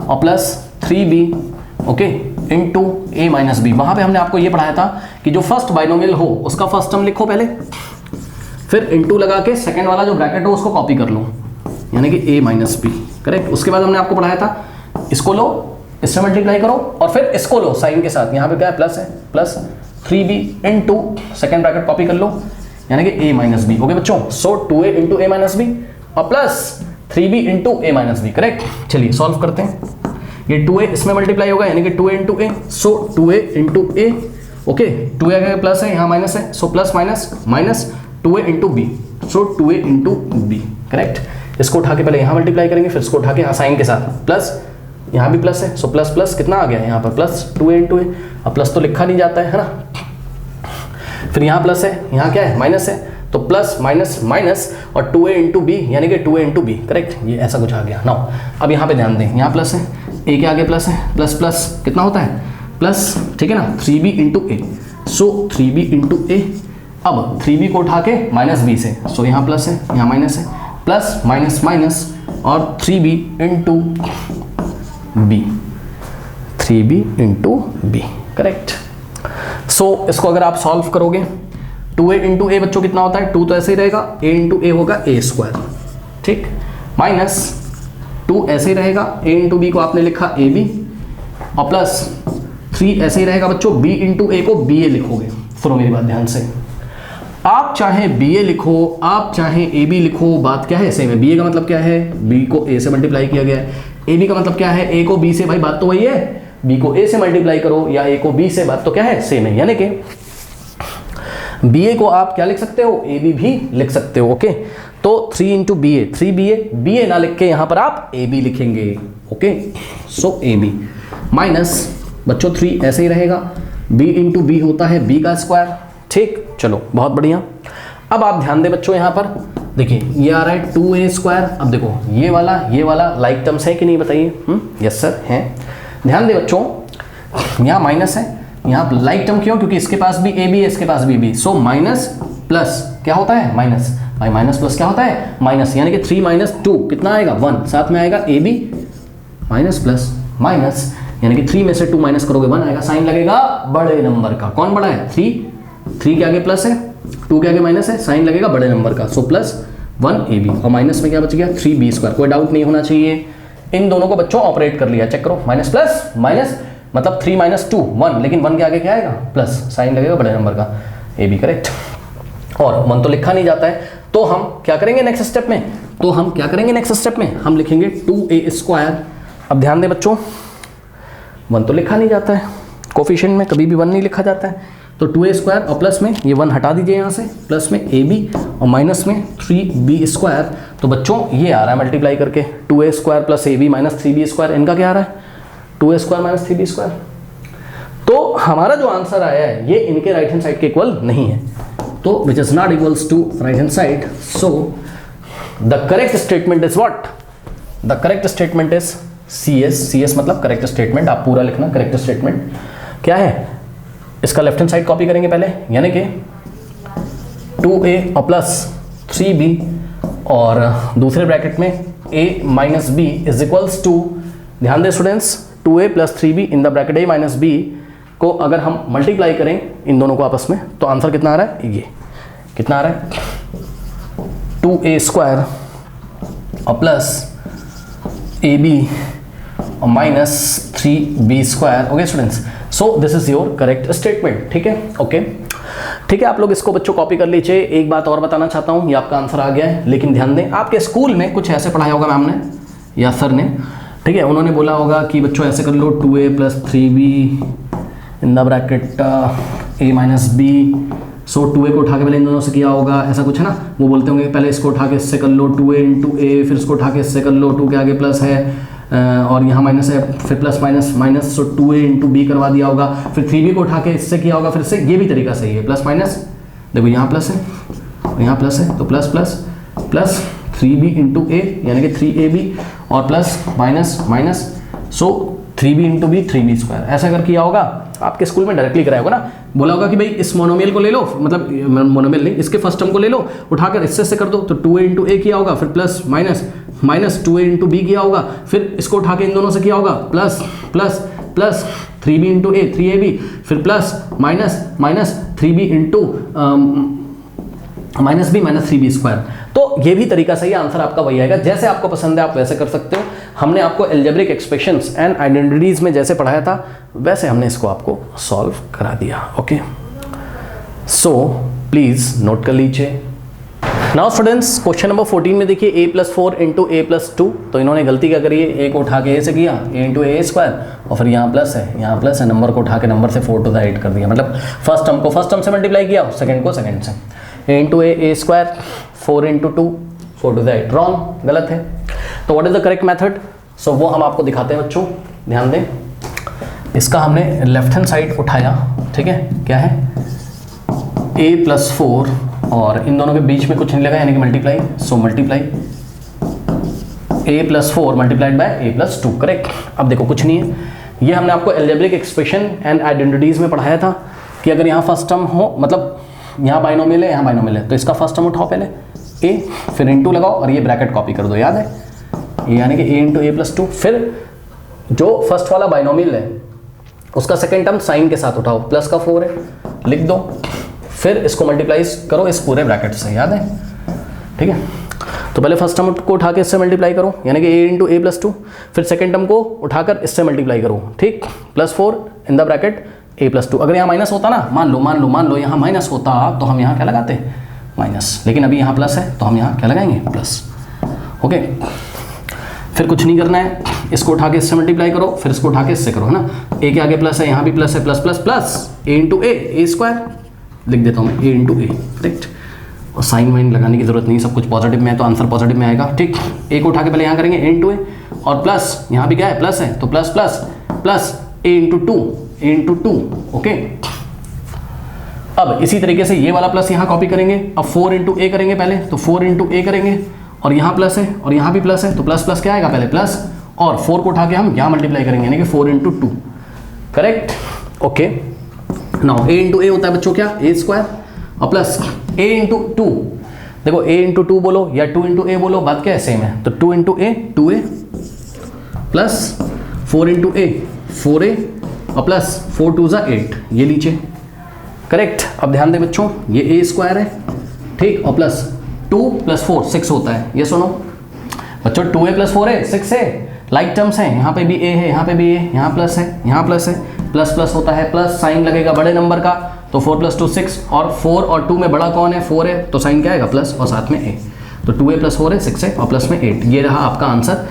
और plus 3b, okay, into a minus B. वहां पे हमने आपको ये पढ़ाया था कि जो फर्स्ट बाइनोमियल हो उसका फर्स्ट टर्म लिखो पहले, फिर इनटू लगा के सेकंड वाला जो ब्रैकेट हो उसको कॉपी कर लो, यानी कि a माइनस बी, करेक्ट। उसके बाद हमने आपको पढ़ाया था इसको लो, इससे मल्टीप्लाई करो और फिर इसको लो साइन के साथ, यहाँ पे क्या है प्लस है, plus 3b into second bracket copy कर लो, यानी कि a माइनस बी, ओके बच्चों। So 2a into a minus B और plus 3b into a minus B, correct. चलिए सॉल्व करते हैं, ये 2a इसमें मल्टीप्लाई होगा यानी कि 2a into a, so 2a into a, okay, 2a का प्लस है यहाँ माइनस है, so plus minus minus 2a into b, सो 2a इंटू b, करेक्ट। इसको उठा के पहले यहाँ मल्टीप्लाई करेंगे, फिर इसको उठा के यहाँ साइन के साथ, प्लस यहाँ भी प्लस है, सो प्लस प्लस कितना आ गया यहाँ पर प्लस 2a इंटू a, अब प्लस तो लिखा नहीं जाता है ना, फिर यहाँ प्लस है, यहाँ क्या है माइनस है, तो प्लस माइनस माइनस और 2a इंटू बी यानी कि 2a इंटू बी, करेक्ट। ये ऐसा कुछ आ गया ना। अब यहाँ पे ध्यान दें, यहाँ प्लस है, a के आगे प्लस है, प्लस प्लस कितना होता है प्लस, ठीक है ना, 3b इंटू ए, सो 3b इंटू ए। अब 3b को उठा के माइनस बी से, सो यहाँ प्लस है यहाँ माइनस है, प्लस माइनस माइनस और 3b into B, 3b into B, correct. So इसको अगर आप सॉल्व करोगे 2a इंटू ए बच्चों कितना होता है, 2 तो ऐसे ही रहेगा, a इंटू ए होगा a स्क्वायर, ठीक, माइनस 2 ऐसे ही रहेगा, a इंटू बी को आपने लिखा ab और प्लस 3 ऐसे ही रहेगा बच्चों, b इंटू ए को ba लिखोगे। सुनो मेरी बात ध्यान से, आप चाहे ba लिखो आप चाहे ab लिखो, बात क्या है सेम है। ba का मतलब क्या है, b को a से मल्टीप्लाई किया गया है, ab का मतलब क्या है, a को b से, भाई बात तो वही है, b को a से मल्टीप्लाई करो या a को b से, बात तो क्या है सेम है। यानी कि ba को आप क्या लिख सकते हो, ab भी लिख सकते हो, ओके। तो 3 इंटू बी ए, 3ba ना लिख के यहाँ पर आप ab लिखेंगे, ओके। सो ab माइनस बच्चों 3 ऐसे ही रहेगा, b इंटू बी होता है b का स्क्वायर, ठीक। चलो बहुत बढ़िया। अब आप ध्यान दें बच्चों, यहाँ पर देखिए ये आ रहा है 2a स्क्वायर। अब देखो ये वाला लाइक टर्म्स है कि नहीं बताइए, यस सर है। ध्यान दें बच्चों, यहाँ माइनस है, यहाँ लाइक टर्म क्यों, क्योंकि इसके पास भी a b है इसके पास भी b, सो माइनस प्लस क्या होता है माइनस, भाई माइनस प्लस क्या होता है माइनस, यानी कि 3 माइनस 2 कितना आएगा 1, साथ में आएगा ab माइनस प्लस माइनस, यानी कि 3 में से 2 माइनस करोगे 1 आएगा, साइन लगेगा बड़े नंबर का। कौन बड़ा है, 3 के आगे प्लस है, 2 के आगे माइनस है, साइन लगेगा बड़े नंबर का, सो प्लस 1ab और माइनस में क्या बच गया 3b स्क्वायर। कोई डाउट नहीं होना चाहिए, इन दोनों को बच्चों ऑपरेट कर लिया, चेक करो, माइनस प्लस माइनस मतलब 3 माइनस 2 1, लेकिन 1 के आगे क्या आएगा प्लस, साइन लगेगा बड़े नंबर का, ab करेक्ट। और 1 तो लिखा नहीं जाता है, तो हम क्या करेंगे नेक्स्ट स्टेप में, हम लिखेंगे 2a स्क्वायर। अब ध्यान दें बच्चों, 1 तो लिखा नहीं जाता है, कोफिशिएंट में कभी भी 1 नहीं लिखा जाता है, तो 2a स्क्वायर और प्लस में ये 1 हटा दीजिए यहाँ से, प्लस में ab और माइनस में 3b स्क्वायर। तो बच्चों ये आ रहा है मल्टीप्लाई करके 2a square plus ab minus 3b square, इनका क्या आ रहा है 2a square minus 3b square. तो हमारा जो आंसर आया है ये इनके राइट हैंड साइड के इक्वल नहीं है, तो which is not equals to right hand side, so the correct statement is what? The correct statement is CS मतलब करेक्ट स्टेटमेंट, आप पूरा लिखना। करेक्ट स्टेटमेंट क्या है? इसका लेफ्ट हैंड साइड कॉपी करेंगे पहले, यानी कि 2A और प्लस 3B और दूसरे ब्रैकेट में A minus B is equals to, ध्यान दें students, 2A plus 3B in the bracket A minus B को अगर हम मल्टीप्लाई करें इन दोनों को आपस में, तो आंसर कितना आ रहा है? ये कितना आ रहा है? 2A स्क्वायर और प्लस AB और minus 3B square. Okay students, so this is your correct statement. ठीक है, ओके ठीक है, आप लोग इसको बच्चों कॉपी कर लीजिए। एक बात और बताना चाहता हूँ, ये आपका आंसर आ गया है, लेकिन ध्यान दें आपके स्कूल में कुछ ऐसे पढ़ाया होगा मैम ने या सर ने, ठीक है, उन्होंने बोला होगा कि बच्चों ऐसे कर लो 2A plus 3B in the bracket A minus B। So 2A को उठा के पहले इन दोनों से किया होगा, ऐसा कुछ है ना। वो बोलते होंगे पहले इसको उठा के इससे कर लो 2A इंटू A, फिर इसको उठा के इससे कर लो, 2 के आगे प्लस है और यहाँ माइनस है, फिर प्लस माइनस माइनस, सो 2A इंटू B करवा दिया होगा, फिर 3B को उठा के इससे किया होगा, फिर से ये भी तरीका सही है, प्लस माइनस, देखो यहाँ प्लस है और यहाँ प्लस है, तो plus plus plus 3B into A यानी कि 3AB और प्लस माइनस माइनस, सो 3B into B 3B square. ऐसा अगर किया होगा आपके स्कूल में डायरेक्टली कराया होगा ना, बोला होगा कि भाई इस मोनोमियल को ले लो, मतलब मोनोमियल नहीं, इसके फर्स्ट टर्म को ले लो, उठाकर इससे कर दो, तो 2A इंटू A किया होगा, फिर plus minus minus 2A into B किया होगा, फिर इसको उठा के इन दोनों से किया होगा, plus plus plus 3B into A 3AB, फिर plus minus minus 3B into minus B minus 3B square. तो ये भी तरीका सही है, आंसर आपका वही आएगा। जैसे आपको पसंद है आप वैसे कर सकते हो। हमने आपको एल्जेब्रिक एक्सप्रेशंस एंड आइडेंटिटीज में जैसे पढ़ाया था वैसे हमने इसको आपको सॉल्व करा दिया। ओके, सो प्लीज नोट कर लीजिए। नाउ स्टूडेंट्स, क्वेश्चन नंबर 14 में देखिए A plus 4 into A plus 2। तो इन्होंने गलती क्या करी है, A को उठा के A से किया, A इंटू A स्क्वायर, और फिर यहाँ प्लस है, नंबर को उठा के नंबर से 4 टू द 8 कर दिया, मतलब फर्स्ट टर्म को फर्स्ट टर्म से मल्टीप्लाई किया, सेकंड को सेकंड से। A into A square, 4 into 2 4 to the 8, wrong, गलत है। तो what is the correct method? So वो हम आपको दिखाते हैं बच्चों, ध्यान दें। इसका हमने लेफ्ट हैंड साइड उठाया, ठीक है, क्या है A प्लस 4 और इन दोनों के बीच में कुछ नहीं लगा यानी कि multiply, so multiply A plus 4 multiplied by A plus 2, correct. अब देखो कुछ नहीं है, ये हमने आपको एल्जेब्रिक एक्सप्रेशन एंड आइडेंटिटीज में पढ़ाया था कि अगर यहाँ फर्स्ट टर्म हो, मतलब यहाँ बाइनोमियल है, यहाँ बाइनोमियल है, तो इसका फर्स्ट टर्म उठाओ पहले A, फिर इंटू लगाओ और ये ब्रैकेट कॉपी कर दो, याद है, यानी कि A इंटू A प्लस 2। फिर जो फर्स्ट वाला बाइनोमियल है उसका सेकेंड टर्म साइन के साथ उठाओ, प्लस का 4 है, लिख दो, फिर इसको मल्टीप्लाई करो इस पूरे ब्रैकेट से, याद है, ठीक है। तो पहले फर्स्ट टर्म को उठा के इससे मल्टीप्लाई करो यानी कि A इंटू A प्लस 2, फिर सेकेंड टर्म को उठाकर इससे मल्टीप्लाई करो, ठीक, plus 4 in the bracket A plus 2। अगर यहाँ माइनस होता ना, मान लो यहाँ माइनस होता तो हम यहाँ क्या लगाते, माइनस, लेकिन अभी यहाँ प्लस है तो हम यहाँ क्या लगाएंगे, प्लस। ओके, फिर कुछ नहीं करना है, इसको उठा के इससे मल्टीप्लाई करो, फिर इसको उठा के इससे करो, है ना। A के आगे प्लस है, यहाँ भी प्लस है, plus plus plus A into A square लिख देता हूँ मैं, A इंटू A, करेक्ट। और साइन वाइन लगाने की जरूरत नहीं, सब कुछ पॉजिटिव में है तो आंसर पॉजिटिव में आएगा, ठीक। A को उठा के पहले यहाँ करेंगे A इंटू A और प्लस यहाँ भी क्या है, प्लस है, तो plus plus plus A into 2, okay. अब इसी तरीके से ये वाला प्लस यहाँ कॉपी करेंगे, अब 4 इंटू A करेंगे पहले, तो 4 इंटू A करेंगे और यहाँ प्लस है और यहाँ भी प्लस है, तो प्लस प्लस क्या आएगा, पहले प्लस और 4 को उठा के हम यहाँ मल्टीप्लाई करेंगे यानी कि 4 into 2, correct, okay. Now A into A होता है बच्चों क्या, A स्क्वायर और प्लस A इंटू 2, देखो A इंटू 2 बोलो या 2 इंटू A बोलो, बात क्या है, सेम है, तो 2 into A 2A plus 4 into A 4A और प्लस 4 टू ज़ा 8, ये लीजिए, करेक्ट। अब ध्यान दें बच्चों, ये A स्क्वायर है, ठीक, और प्लस 2 प्लस 4 6 होता है, ये सुनो बच्चों, 2A प्लस 4 है 6 है, लाइक टर्म्स हैं, यहाँ पे भी A है, यहाँ पे भी A, यहाँ प्लस है, यहाँ प्लस है, प्लस प्लस होता है, प्लस साइन लगेगा बड़े नंबर का, तो 4 प्लस 2 6, और 4 और 2 में बड़ा कौन है, 4 है, तो साइन क्या आएगा, प्लस और साथ में A, तो 2A प्लस 4 है 6 है और प्लस में 8, ये रहा आपका आंसर।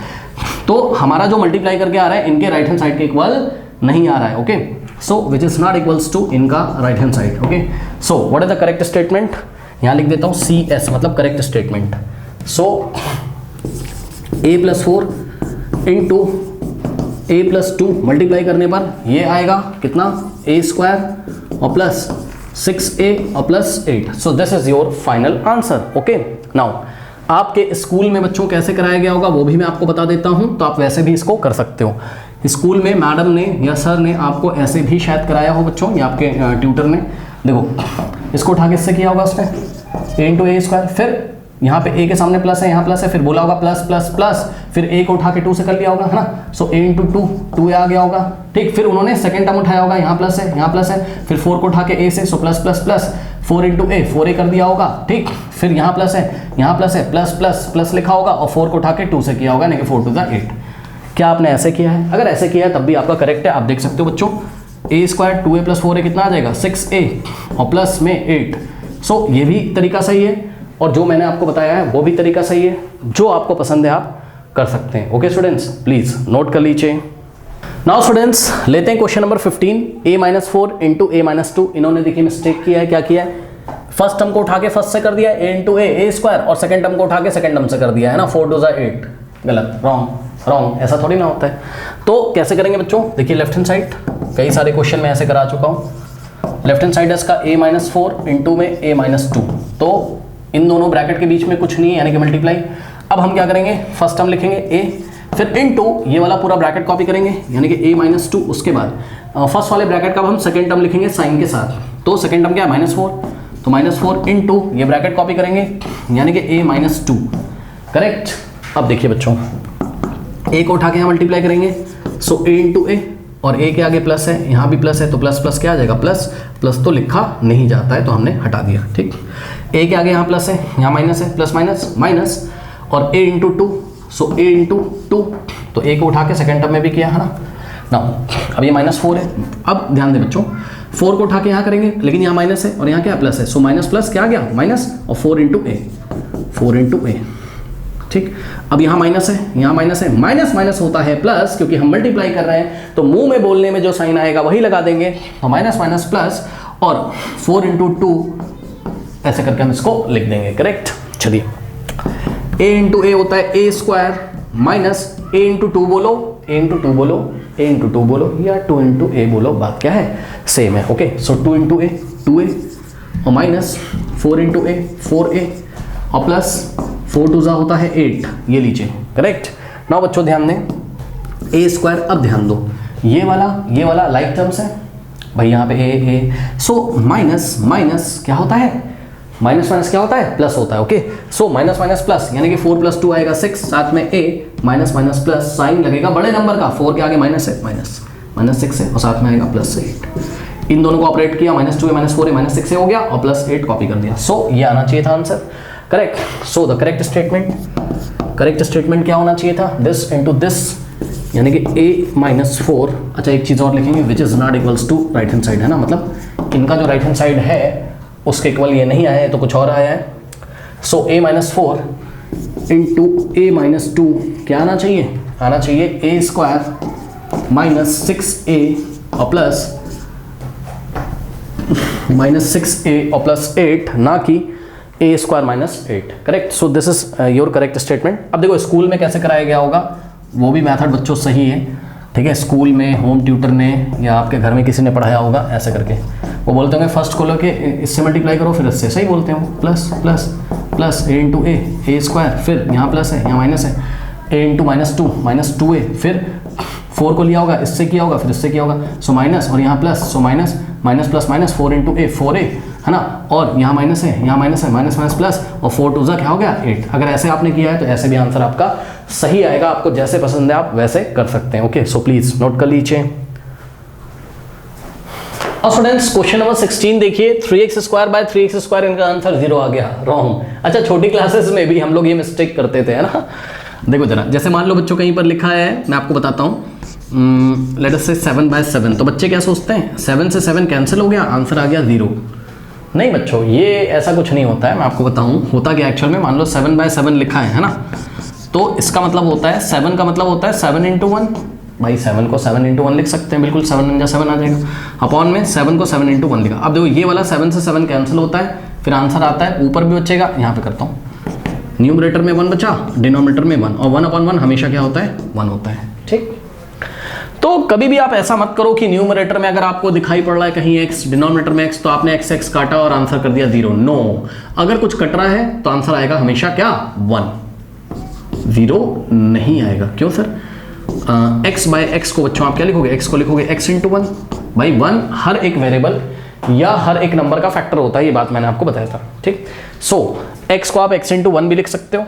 तो हमारा जो मल्टीप्लाई करके आ रहा है इनके राइट हैंड साइड के इक्वल नहीं आ रहा है, okay, so which is not equals to इनका right hand side, okay. So what is the correct statement, यहाँ लिख देता हूँ CS मतलब correct statement. So A plus 4 into A plus 2 multiply करने पर ये आएगा कितना, A स्क्वायर और प्लस 6A और plus 8, so this is your final answer, okay. Now आपके स्कूल में बच्चों कैसे कराया गया होगा वो भी मैं आपको बता देता हूं, तो आप वैसे भी इसको कर सकते हो। स्कूल में मैडम ने या सर ने आपको ऐसे भी शायद कराया हो बच्चों, या आपके ट्यूटर ने। देखो इसको उठा के इससे किया होगा उसने a×a², फिर यहाँ पे a के सामने प्लस है, यहाँ प्लस है, फिर बोला होगा प्लस प्लस प्लस, फिर a को उठा के 2 से कर लिया होगा, है ना। सो a×2 2a आ गया होगा, ठीक। फिर उन्होंने सेकंड टर्म उठाया होगा, यहाँ प्लस है, यहाँ प्लस है, फिर 4 को उठा के a से, so plus plus plus 4×a 4a कर दिया होगा, ठीक। फिर यहाँ प्लस है, यहाँ प्लस है, प्लस प्लस प्लस लिखा होगा और 4 को उठा के 2 से किया होगा, यानी कि 4 2 8। क्या आपने ऐसे किया है? अगर ऐसे किया है तब भी आपका करेक्ट है। आप देख सकते हो बच्चों, a² 2a + 4a कितना आ जाएगा 6a और प्लस में 8। सो ये भी तरीका सही है और जो मैंने आपको बताया है वो भी तरीका सही है। जो आपको पसंद है आप कर सकते हैं। ओके स्टूडेंट्स, प्लीज नोट कर लीजिए। नाउ स्टूडेंट्स लेते हैं क्वेश्चन नंबर 15, a-4 × a-2। इन्होंने देखिए मिस्टेक किया है। क्या किया है? फर्स्ट टर्म को उठा के फर्स्ट से कर दिया a×a² और सेकंड टर्म को उठा के सेकंड टर्म से कर दिया है ना, 4 2 8। गलत, रॉन्ग, ऐसा थोड़ी ना होता है। तो कैसे करेंगे बच्चों? देखिए लेफ्ट हैंड साइड, कई सारे क्वेश्चन में ऐसे करा चुका हूँ। लेफ्ट हैंड साइड है इसका a-4 × में a-2, तो इन दोनों ब्रैकेट के बीच में कुछ नहीं है, यानी कि मल्टीप्लाई। अब हम क्या करेंगे? फर्स्ट टर्म लिखेंगे a, फिर इनटू ये वाला पूरा ब्रैकेट कॉपी करेंगे, यानी कि a-2। उसके बाद फर्स्ट वाले ब्रैकेट का हम सेकंड टर्म लिखेंगे साइन के साथ, तो सेकंड टर्म क्या है -4, तो -4 इनटू ये ब्रैकेट कॉपी करेंगे, यानी कि a-2। करेक्ट। अब देखिए बच्चों, a को उठा के यहाँ मल्टीप्लाई करेंगे, सो a×a और a के आगे प्लस है, यहाँ भी प्लस है, तो प्लस प्लस क्या आ जाएगा प्लस प्लस, तो लिखा नहीं जाता है तो हमने हटा दिया, ठीक। a के आगे यहाँ प्लस है, यहाँ माइनस है, प्लस माइनस माइनस, और a×2, सो a×2, तो a को उठा के सेकेंड टर्म में भी किया है ना। अब ये -4 है। अब ध्यान दें बच्चों, 4 को उठा के यहाँ करेंगे, लेकिन यहाँ माइनस है और यहाँ क्या प्लस है, सो माइनस प्लस क्या आ गया माइनस, और 4×a, ठीक। अब यहाँ माइनस है, यहाँ माइनस है, माइनस माइनस होता है प्लस, क्योंकि हम मल्टीप्लाई कर रहे हैं तो मुंह में बोलने में जो साइन आएगा वही लगा देंगे, तो माइनस माइनस प्लस और 4×2 ऐसे करके हम इसको लिख देंगे। करेक्ट। चलिए a×a होता है a² माइनस a×2 बोलो, a×2 बोलो, a×2 बोलो या 2×a बोलो, बात क्या है सेम है। ओके, सो 2×a 2a और माइनस 4×a 4a और प्लस 4 2 होता है 8, ये लीजिए। करेक्ट। नाउ बच्चों ध्यान दें, a²। अब ध्यान दो, ये वाला लाइक टर्म्स है भाई, यहाँ पे a, सो माइनस माइनस क्या होता है, माइनस माइनस क्या होता है प्लस होता है। Okay, so minus minus plus, यानी कि 4 + 2 आएगा 6, साथ में a minus minus plus, sign लगेगा बड़े नंबर का, 4 के आगे माइनस है, माइनस 6 है और साथ में आएगा +8। इन दोनों को ऑपरेट किया, -2 -4 -6 हो गया और +8 कॉपी कर दिया। सो ये आना चाहिए था answer. Correct. So the correct statement क्या होना चाहिए था, दिस इनटू दिस, यानी कि a-4। अच्छा एक चीज़ और लिखेंगे, which is not equals to right hand side, है ना, मतलब इनका जो राइट हैंड साइड है उसके इक्वल ये नहीं आया है तो कुछ और आया है। सो a-4 इंटू a-2 क्या आना चाहिए, आना चाहिए a² माइनस 6a और प्लस -6a और +8, ना कि a² -8। Correct. So this is your correct statement. अब देखो स्कूल में कैसे कराया गया होगा वो भी मेथड बच्चों सही है, ठीक है। स्कूल में होम ट्यूटर ने या आपके घर में किसी ने पढ़ाया होगा, ऐसे करके वो बोलते होंगे फर्स्ट को लेके इससे मल्टीप्लाई करो, फिर इससे, सही बोलते हैं वो, प्लस प्लस प्लस a×a² फिर यहाँ प्लस है, यहाँ माइनस है, a×-2 -2a, फिर 4 को लिया होगा, इससे किया होगा, फिर इससे किया होगा, सो माइनस और यहाँ plus, so minus minus plus minus 4×a 4a, है ना, और यहाँ माइनस है, यहाँ माइनस है, माइनस माइनस प्लस, और 4 2 क्या हो गया 8। अगर ऐसे आपने किया है तो ऐसे भी आंसर आपका सही आएगा। आपको जैसे पसंद है आप वैसे कर सकते हैं। ओके, सो प्लीज नोट कर लीजिए। और स्टूडेंट्स क्वेश्चन नंबर 16 देखिए, 3x² 3x², इनका आंसर 0 आ गया, रॉन्ग। अच्छा छोटी क्लासेस में भी हम लोग ये मिस्टेक करते थे, है ना। देखो जरा, जैसे मान लो बच्चों कहीं पर लिखा है, मैं आपको बताता हूँ, लेट अस से 7/7, तो बच्चे क्या सोचते हैं 7 से 7 कैंसिल हो गया, आंसर आ गया 0। नहीं बच्चों, ये ऐसा कुछ नहीं होता है। मैं आपको बताऊं होता क्या एक्चुअल में। मान लो 7/7 लिखा है ना, तो इसका मतलब होता है 7 का मतलब होता है 7 × 1। भाई 7 को 7 × 1 लिख सकते हैं, बिल्कुल 7 × 7 आ जाएगा, अपॉन में 7 को 7 × 1 लिखा। अब देखो ये वाला 7 से 7 कैंसिल होता है, फिर आंसर आता है, ऊपर भी बचेगा, यहाँ पे करता हूँ, न्यूमरेटर में 1 बचा, डिनोमिनेटर में 1, और 1/1 हमेशा क्या होता है 1 होता है, ठीक। तो तो कभी भी आप ऐसा मत करो कि न्यूमरेटर में अगर आपको दिखाई पड़ रहा है कहीं x, डिनोमिनेटर में x, तो आपने x x काटा और आंसर कर दिया 0। नो, अगर कुछ कट रहा है तो आंसर आएगा हमेशा क्या 1, 0 नहीं आएगा। क्यों सर? x बाय x को बच्चों आप क्या लिखोगे? x को लिखोगे x इंटू 1। भाई 1 हर एक वेरिएबल या हर एक नंबर का फैक्टर होता है, ये बात मैंने आपको बताया था। ठीक, सो x को आप x इंटू 1 भी लिख सकते हो,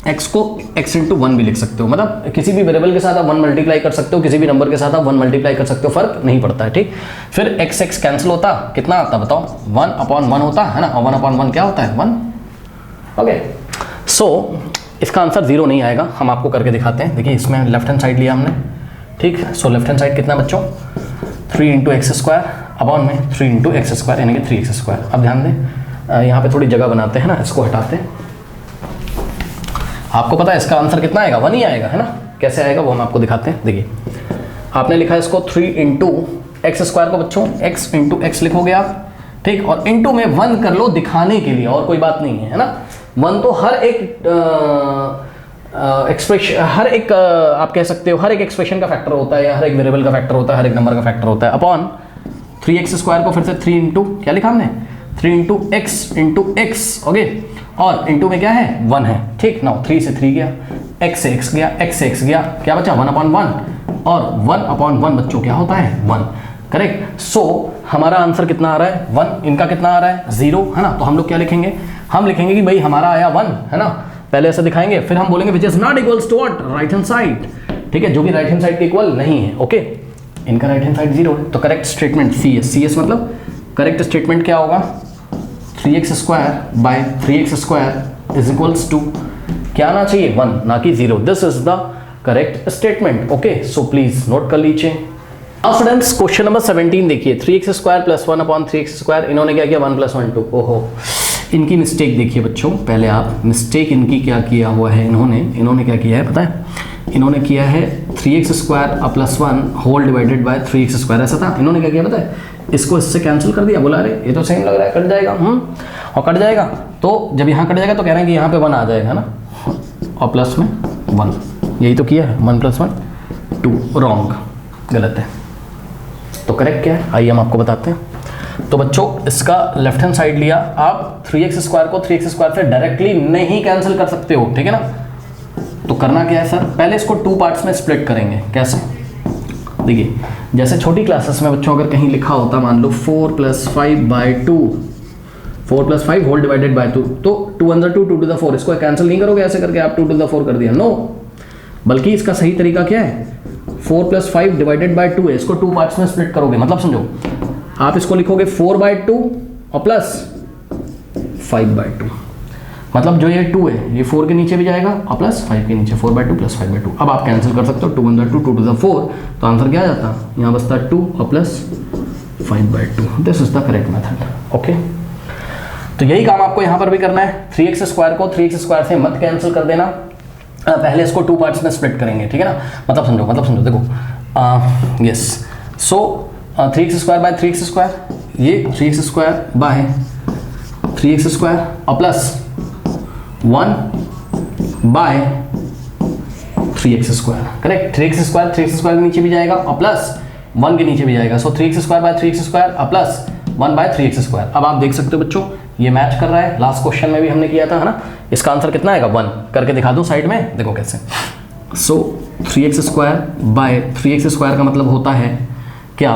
x को x इंटू 1 भी लिख सकते हो, मतलब किसी भी वेरिएबल के साथ आप 1 मल्टीप्लाई कर सकते हो, किसी भी नंबर के साथ आप 1 मल्टीप्लाई कर सकते हो, फर्क नहीं पड़ता है। ठीक, फिर x x कैंसिल होता, कितना आता बताओ? 1/1 होता है ना, और 1/1 क्या होता है? 1। ओके, सो इसका आंसर 0 नहीं आएगा, हम आपको करके दिखाते हैं। देखिए इसमें लेफ्ट हैंड साइड लिया हमने। ठीक, सो लेफ्ट हैंड साइड कितना बच्चों? 3 इंटू एक्स स्क्वायर अपॉन में 3 इंटू एक्स स्क्वायर यानी कि 3x स्क्वायर। अब ध्यान दें, यहाँ पे थोड़ी जगह बनाते हैं ना, इसको हटाते हैं। आपको पता है इसका आंसर कितना आएगा? 1 ही आएगा, है ना। कैसे आएगा वो हम आपको दिखाते हैं। देखिए आपने लिखा है इसको 3 इंटू एक्स स्क्वायर को बच्चों x इंटू एक्स लिखोगे आप। ठीक, और इंटू में 1 कर लो दिखाने के लिए, और कोई बात नहीं है, है ना। 1 तो हर एक एक्सप्रेशन, हर एक आप कह सकते हो हर एक एक्सप्रेशन का फैक्टर होता है, या हर एक वेरिएबल का फैक्टर होता है, हर एक नंबर का फैक्टर होता है। अपॉन 3x स्क्वायर को फिर से 3 इंटू क्या लिखा हमने? 3 into x into x. Okay, और इंटू में क्या है? 1 है। ठीक, नाउ 3 से 3 गया, x से x गया, x से x गया, क्या बचा? 1/1, और 1/1 बच्चों क्या होता है? 1। करेक्ट। सो हमारा आंसर कितना आ रहा है? 1। इनका कितना आ रहा है? 0, है ना। तो हम लोग क्या लिखेंगे? हम लिखेंगे कि भाई हमारा आया 1, है ना। पहले ऐसे दिखाएंगे, फिर हम बोलेंगे which is not equals to what? Right hand side. ठीक है, जो कि राइट हैंड साइड के इक्वल नहीं है। ओके, इनका राइट हैंड साइड 0 है, तो करेक्ट स्टेटमेंट CS मतलब करेक्ट स्टेटमेंट क्या होगा? 3x square by 3x square is equals to क्या आना चाहिए? 1, ना कि 0। This is the correct statement. Okay, so please note कर लीजिए। अब स्टूडेंट्स क्वेश्चन नंबर 17 देखिए, 3x square plus 1/3x square. इन्होंने क्या किया? 1 + 1 2। ओहो, इनकी मिस्टेक देखिए बच्चों, पहले आप मिस्टेक इनकी क्या किया हुआ है, इन्होंने क्या किया है पता है? इन्होंने किया है 3x square plus 1 whole divided by 3x square. ऐसा था, इन्होंने क्या किया पता है? इसको इससे कैंसिल कर दिया, बोला अरे ये तो सेम लग रहा है, कट जाएगा। और कट जाएगा, तो जब यहाँ कट जाएगा तो कह रहे हैं कि यहाँ पे 1 आ जाएगा ना, और प्लस में 1, यही तो किया है। 1 + 1 2, रॉन्ग, गलत है। तो करेक्ट क्या है, आइए हम आपको बताते हैं। तो बच्चों इसका लेफ्ट हैंड साइड लिया, आप 3x स्क्वायर को 3x स्क्वायर से डायरेक्टली नहीं कैंसिल कर सकते हो, ठीक है ना। तो करना क्या है सर? पहले इसको 2 पार्ट्स में स्प्लिट करेंगे। कैसे? देखिए जैसे छोटी क्लासेस में बच्चों अगर कहीं लिखा होता, मान लो 4 + 5/2, 4 + 5 होल डिवाइडेड बाय 2, तो 2 × 2 2 to the 4, इसको कैंसिल नहीं करोगे ऐसे करके आप 2 to the 4 कर दिया, नो। बल्कि इसका सही तरीका क्या है? 4 + 5 डिवाइडेड बाय 2 है, इसको 2 पार्ट्स में स्प्लिट करोगे। मतलब समझो, आप इसको लिखोगे 4/2 और प्लस 5/2, मतलब जो ये 2 है ये 4 के नीचे भी जाएगा और प्लस 5 के नीचे, 4/2 + 5/2। अब आप कैंसिल कर सकते हो, 2 × 2 2 to the 4, तो आंसर क्या आ जाता? यहाँ बचता 2 और plus 5/2। This is the correct method. Okay, तो यही काम आपको यहाँ पर भी करना है। 3x स्क्वायर को 3x स्क्वायर से मत कैंसिल कर देना, पहले इसको 2 पार्ट्स में स्प्लिट करेंगे, ठीक है ना। मतलब समझो देखो, yes, so 3x square by 3x square, ये 3x square by 3x square और plus 1 by 3x square. Correct, 3x square के नीचे भी जाएगा और प्लस 1 के नीचे भी जाएगा। सो 3x square by 3x square और प्लस 1 बाय 3x स्क्वायर। अब आप देख सकते हो बच्चों ये मैच कर रहा है, लास्ट क्वेश्चन में भी हमने किया था, है ना। इसका आंसर कितना आएगा? 1 करके दिखा दूं साइड में, देखो कैसे। सो 3x square by 3x square का मतलब होता है क्या?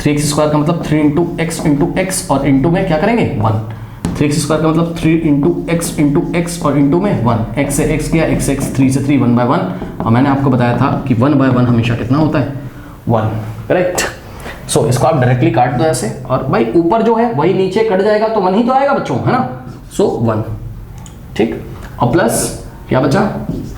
3x स्क्वायर का मतलब 3 × x और इंटू में क्या करेंगे? 1। 3x स्क्वायर का मतलब 3 × x और इंटू में 1। x से x गया, x से x, 3 से 3, 1/1। और मैंने आपको बताया था कि 1/1 हमेशा कितना होता है? 1। करेक्ट। सो इसको आप डायरेक्टली काट दो ऐसे, और भाई ऊपर जो है वही नीचे कट जाएगा, तो 1 ही तो आएगा बच्चों, है ना। सो 1, ठीक, और प्लस क्या बचा?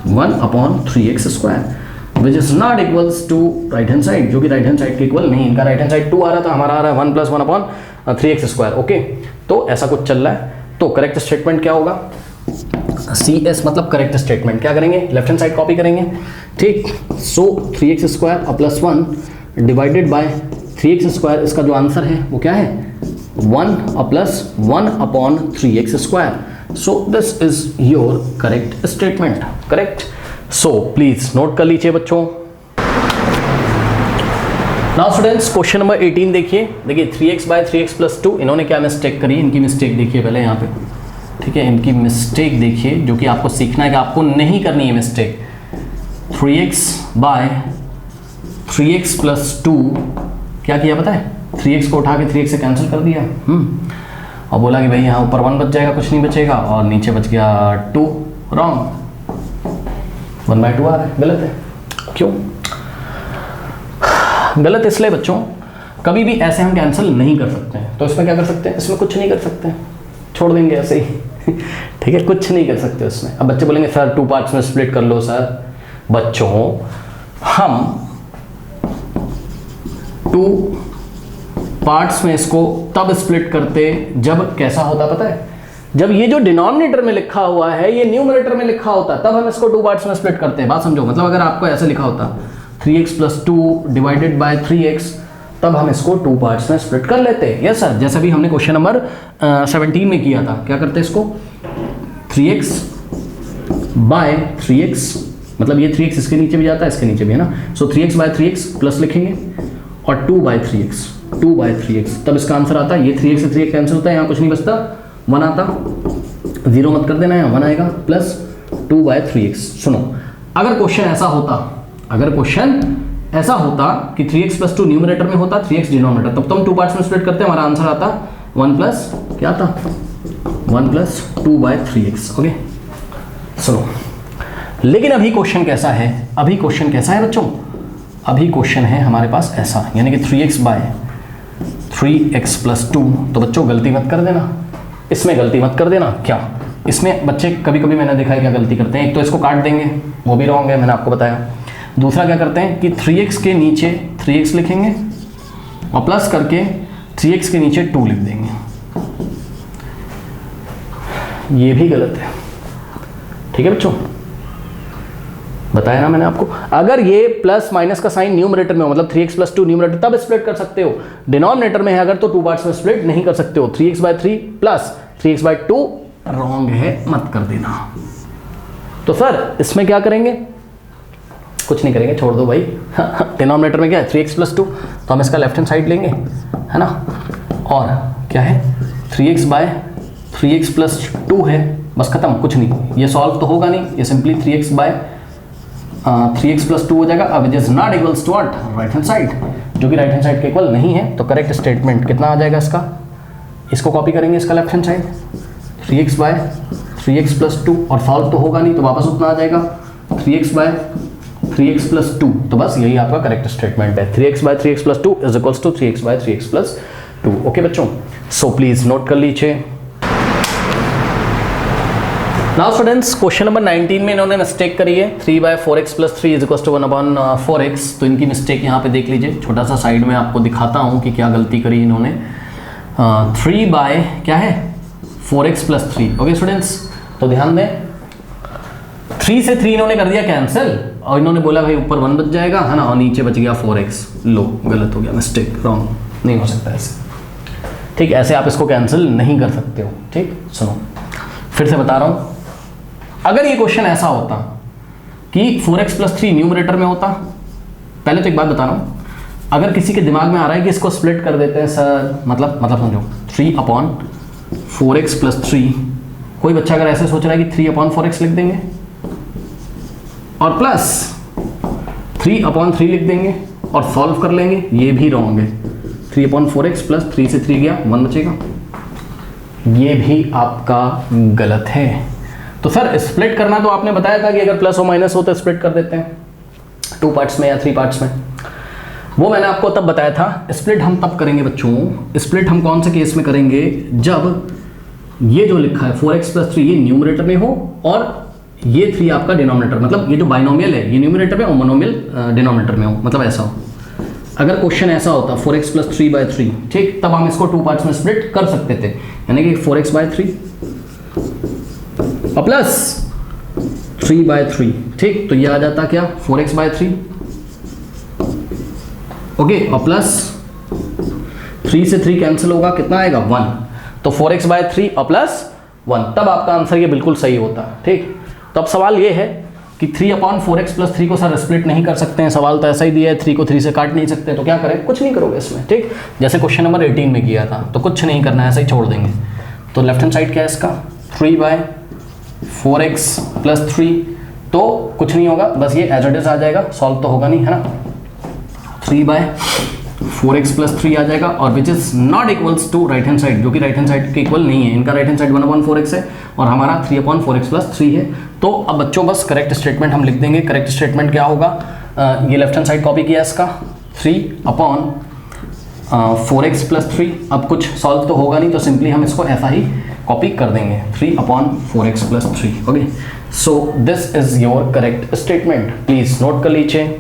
1/3x square which is not equals to right hand side, जो कि राइट हैंड साइड के इक्वल नहीं। इनका राइट हैंड साइड 2 आ रहा था, हमारा आ रहा है 1 + 1/3x स्क्वायर। ओके, तो ऐसा कुछ चल रहा है। तो करेक्ट स्टेटमेंट क्या होगा? CS मतलब करेक्ट स्टेटमेंट। क्या करेंगे? लेफ्ट हैंड साइड कॉपी करेंगे, ठीक। सो 3x स्क्वायर और plus 1 divided by 3x square, इसका जो आंसर है वो क्या है? 1 और plus 1/3x square. So this is your correct statement. Correct. So please note कर लीजिए बच्चों। नाउ स्टूडेंट्स क्वेश्चन नंबर 18 देखिए 3x बाय 3x प्लस 2, इन्होंने क्या मिस्टेक करी, इनकी मिस्टेक देखिए पहले यहाँ पे, ठीक है, इनकी मिस्टेक देखिए जो कि आपको सीखना है कि आपको नहीं करनी है mistake. 3x by 3x plus 2 क्या किया पता है, 3x को उठा के 3x से कैंसिल कर दिया, और बोला कि भाई यहाँ ऊपर 1 बच जाएगा, कुछ नहीं बचेगा, और नीचे बच गया 2, रॉन्ग, 1/2 आ रहा है, गलत है। क्यों गलत? इसलिए बच्चों कभी भी ऐसे हम कैंसिल नहीं कर सकते हैं, तो इसमें क्या कर सकते हैं, इसमें कुछ नहीं कर सकते हैं, छोड़ देंगे ऐसे ही ठीक है, कुछ नहीं कर सकते उसमें। अब बच्चे बोलेंगे सर 2 पार्ट्स में स्प्लिट कर लो सर। बच्चों हम 2 पार्ट्स में इसको तब स्प्लिट करते जब कैसा होता पता है, जब ये जो डिनोमिनेटर में लिखा हुआ है ये न्यूमरेटर में लिखा होता, तब हम इसको 2 पार्ट्स में स्प्लिट करते हैं। बात समझो, मतलब अगर आपको ऐसे लिखा होता 3x plus 2 divided by 3x, तब हम इसको 2 पार्ट्स में स्प्लिट कर लेते हैं। यस सर, जैसा भी हमने क्वेश्चन नंबर 17 में किया था, क्या करते इसको 3x बाय 3x, मतलब ये 3x इसके नीचे भी जाता है, इसके नीचे भी है ना, सो 3x बाय 3x प्लस लिखेंगे और 2 बाय 3x, तब इसका आंसर आता है, ये 3x से 3x कैंसिल होता है, यहाँ कुछ नहीं बचता, 1 आता, 0 मत कर देना, यहाँ 1 आएगा प्लस 2 बाय 3x। सुनो, अगर क्वेश्चन ऐसा होता कि 3x प्लस 2 न्यूमरेटर में होता, 3x डिनोमिनेटर, तब तो हम 2 पार्ट्स में स्प्लिट करते हैं, हमारा आंसर आता 1 प्लस क्या आता 1 प्लस 2 बाय 3x। ओके सुनो, लेकिन अभी क्वेश्चन कैसा है, बच्चों, अभी क्वेश्चन है हमारे पास ऐसा, यानी कि 3x बाय 3x प्लस 2। तो बच्चों गलती मत कर देना, इसमें गलती मत कर देना। क्या इसमें बच्चे कभी कभी मैंने देखा है क्या गलती करते हैं, एक तो इसको काट देंगे, वो भी रॉन्ग है, मैंने आपको बताया। दूसरा क्या करते हैं कि 3x के नीचे 3x लिखेंगे और प्लस करके 3x के नीचे 2 लिख देंगे, ये भी गलत है। ठीक है बच्चों, बताया ना मैंने आपको, अगर ये प्लस माइनस का साइन न्यूमरेटर में हो, मतलब 3x प्लस 2 न्यूमरेटर, तब स्प्लिट कर सकते हो। डिनोमिनेटर में है अगर, तो 2 पार्ट्स में स्प्लिट नहीं कर सकते हो। 3x bye 3 plus 3x bye 2 wrong है, मत कर देना। तो सर इसमें क्या करेंगे, कुछ नहीं करेंगे, छोड़ दो भाई डिनोमिनेटर में क्या है 3x प्लस 2, तो हम इसका लेफ्ट हैंड साइड लेंगे, है ना, और क्या है 3x बाय 3x प्लस 2 है, बस खत्म, कुछ नहीं, ये सॉल्व तो होगा नहीं, ये simply 3x by 3x plus 2 हो जाएगा। अब it is not equals to what, right hand side, जो कि राइट हैंड साइड के इक्वल नहीं है, तो करेक्ट स्टेटमेंट कितना आ जाएगा इसका, इसको कॉपी करेंगे इसका left hand side, 3x by 3x plus 2, और सॉल्व तो होगा नहीं, तो वापस उतना आ जाएगा 3x बाय 3x प्लस 2, तो बस यही आपका करेक्ट स्टेटमेंट है, 3x by 3x plus 2 is equals to 3x by 3x plus 2। Okay बच्चों, सो प्लीज नोट कर लीजिए। नाउ स्टूडेंट्स क्वेश्चन नंबर 19 में इन्होंने मिस्टेक करी है, 3 by 4x plus 3 is equals to 1/4x। तो इनकी मिस्टेक यहाँ पे देख लीजिए, छोटा सा साइड में आपको दिखाता हूँ कि क्या गलती करी इन्होंने। 3 बाय क्या है 4x प्लस 3। ओके स्टूडेंट्स, तो ध्यान दें, 3 से 3 इन्होंने कर दिया कैंसिल, और इन्होंने बोला भाई ऊपर 1 बच जाएगा, है ना, और नीचे बच गया 4x। लो गलत हो गया, मिस्टेक, रॉन्ग, नहीं हो सकता ऐसे। ठीक, ऐसे आप इसको कैंसिल नहीं कर सकते हो। ठीक, सुनो फिर से बता रहा हूँ, अगर ये क्वेश्चन ऐसा होता कि 4x प्लस 3 न्यूमरेटर में होता, पहले तो एक बात बता रहा हूँ, अगर किसी के दिमाग में आ रहा है कि इसको स्प्लिट कर देते हैं सर, मतलब समझो 3/4x प्लस 3, कोई बच्चा अगर ऐसे सोच रहा है कि 3/4x लिख देंगे और प्लस 3/3 लिख देंगे और सॉल्व कर लेंगे, ये भी रॉन्ग है। 3/4x प्लस 3 से 3 गया, 1 बचेगा, ये भी आपका गलत है। तो सर स्प्लिट करना तो आपने बताया था कि अगर प्लस और माइनस हो तो स्प्लिट कर देते हैं 2 पार्ट्स में या 3 पार्ट्स में, वो मैंने आपको तब बताया था। स्प्लिट हम तब करेंगे बच्चों, स्प्लिट हम कौन से केस में करेंगे, जब ये जो लिखा है 4x प्लस 3 ये न्यूमरेटर में हो और ये 3 आपका डिनोमिनेटर, मतलब ये जो बाइनोमियल है ये न्यूमरेटर में और मोनोमियल डिनोमिनेटर में हो, मतलब ऐसा हो। अगर क्वेश्चन ऐसा होता 4x प्लस 3 बाय 3, ठीक, तब हम इसको 2 पार्ट्स में स्प्लिट कर सकते थे, यानी कि 4x बाय 3 और प्लस 3 बाय 3, ठीक, तो ये आ जाता क्या 4x बाय 3, ओके, और प्लस 3 से 3 कैंसिल होगा, कितना आएगा 1, तो 4x बाय 3 और प्लस 1, तब आपका आंसर ये बिल्कुल सही होता। ठीक, तो अब सवाल ये है कि 3/4x प्लस 3 को सर स्प्लिट नहीं कर सकते हैं, सवाल तो ऐसा ही दिया है, 3 को 3 से काट नहीं सकते, तो क्या करें? कुछ नहीं करोगे इसमें, ठीक। जैसे क्वेश्चन नंबर 18 में किया था, तो कुछ नहीं करना है, ऐसा ही छोड़ देंगे। तो लेफ्ट हैंड साइड क्या है इसका? 3/4x प्लस 3, तो कुछ नहीं होगा, बस ये एज इट इज आ जाएगा, सॉल्व तो होगा नहीं, है ना। 3/4x प्लस 3 आ जाएगा, और which is not equals to right hand side, जो कि राइट हैंड साइड के इक्वल नहीं है। इनका राइट हैंड साइड 1/4x है और हमारा 3/4x प्लस 3 है। तो अब बच्चों बस करेक्ट स्टेटमेंट हम लिख देंगे। करेक्ट स्टेटमेंट क्या होगा? ये लेफ्ट हैंड साइड कॉपी किया इसका, 3/4x प्लस 3। अब कुछ सॉल्व तो होगा नहीं, तो सिंपली हम इसको ऐसा ही कॉपी कर देंगे, 3/4x plus 3। Okay, so this is your correct statement, please note कर लीजिए।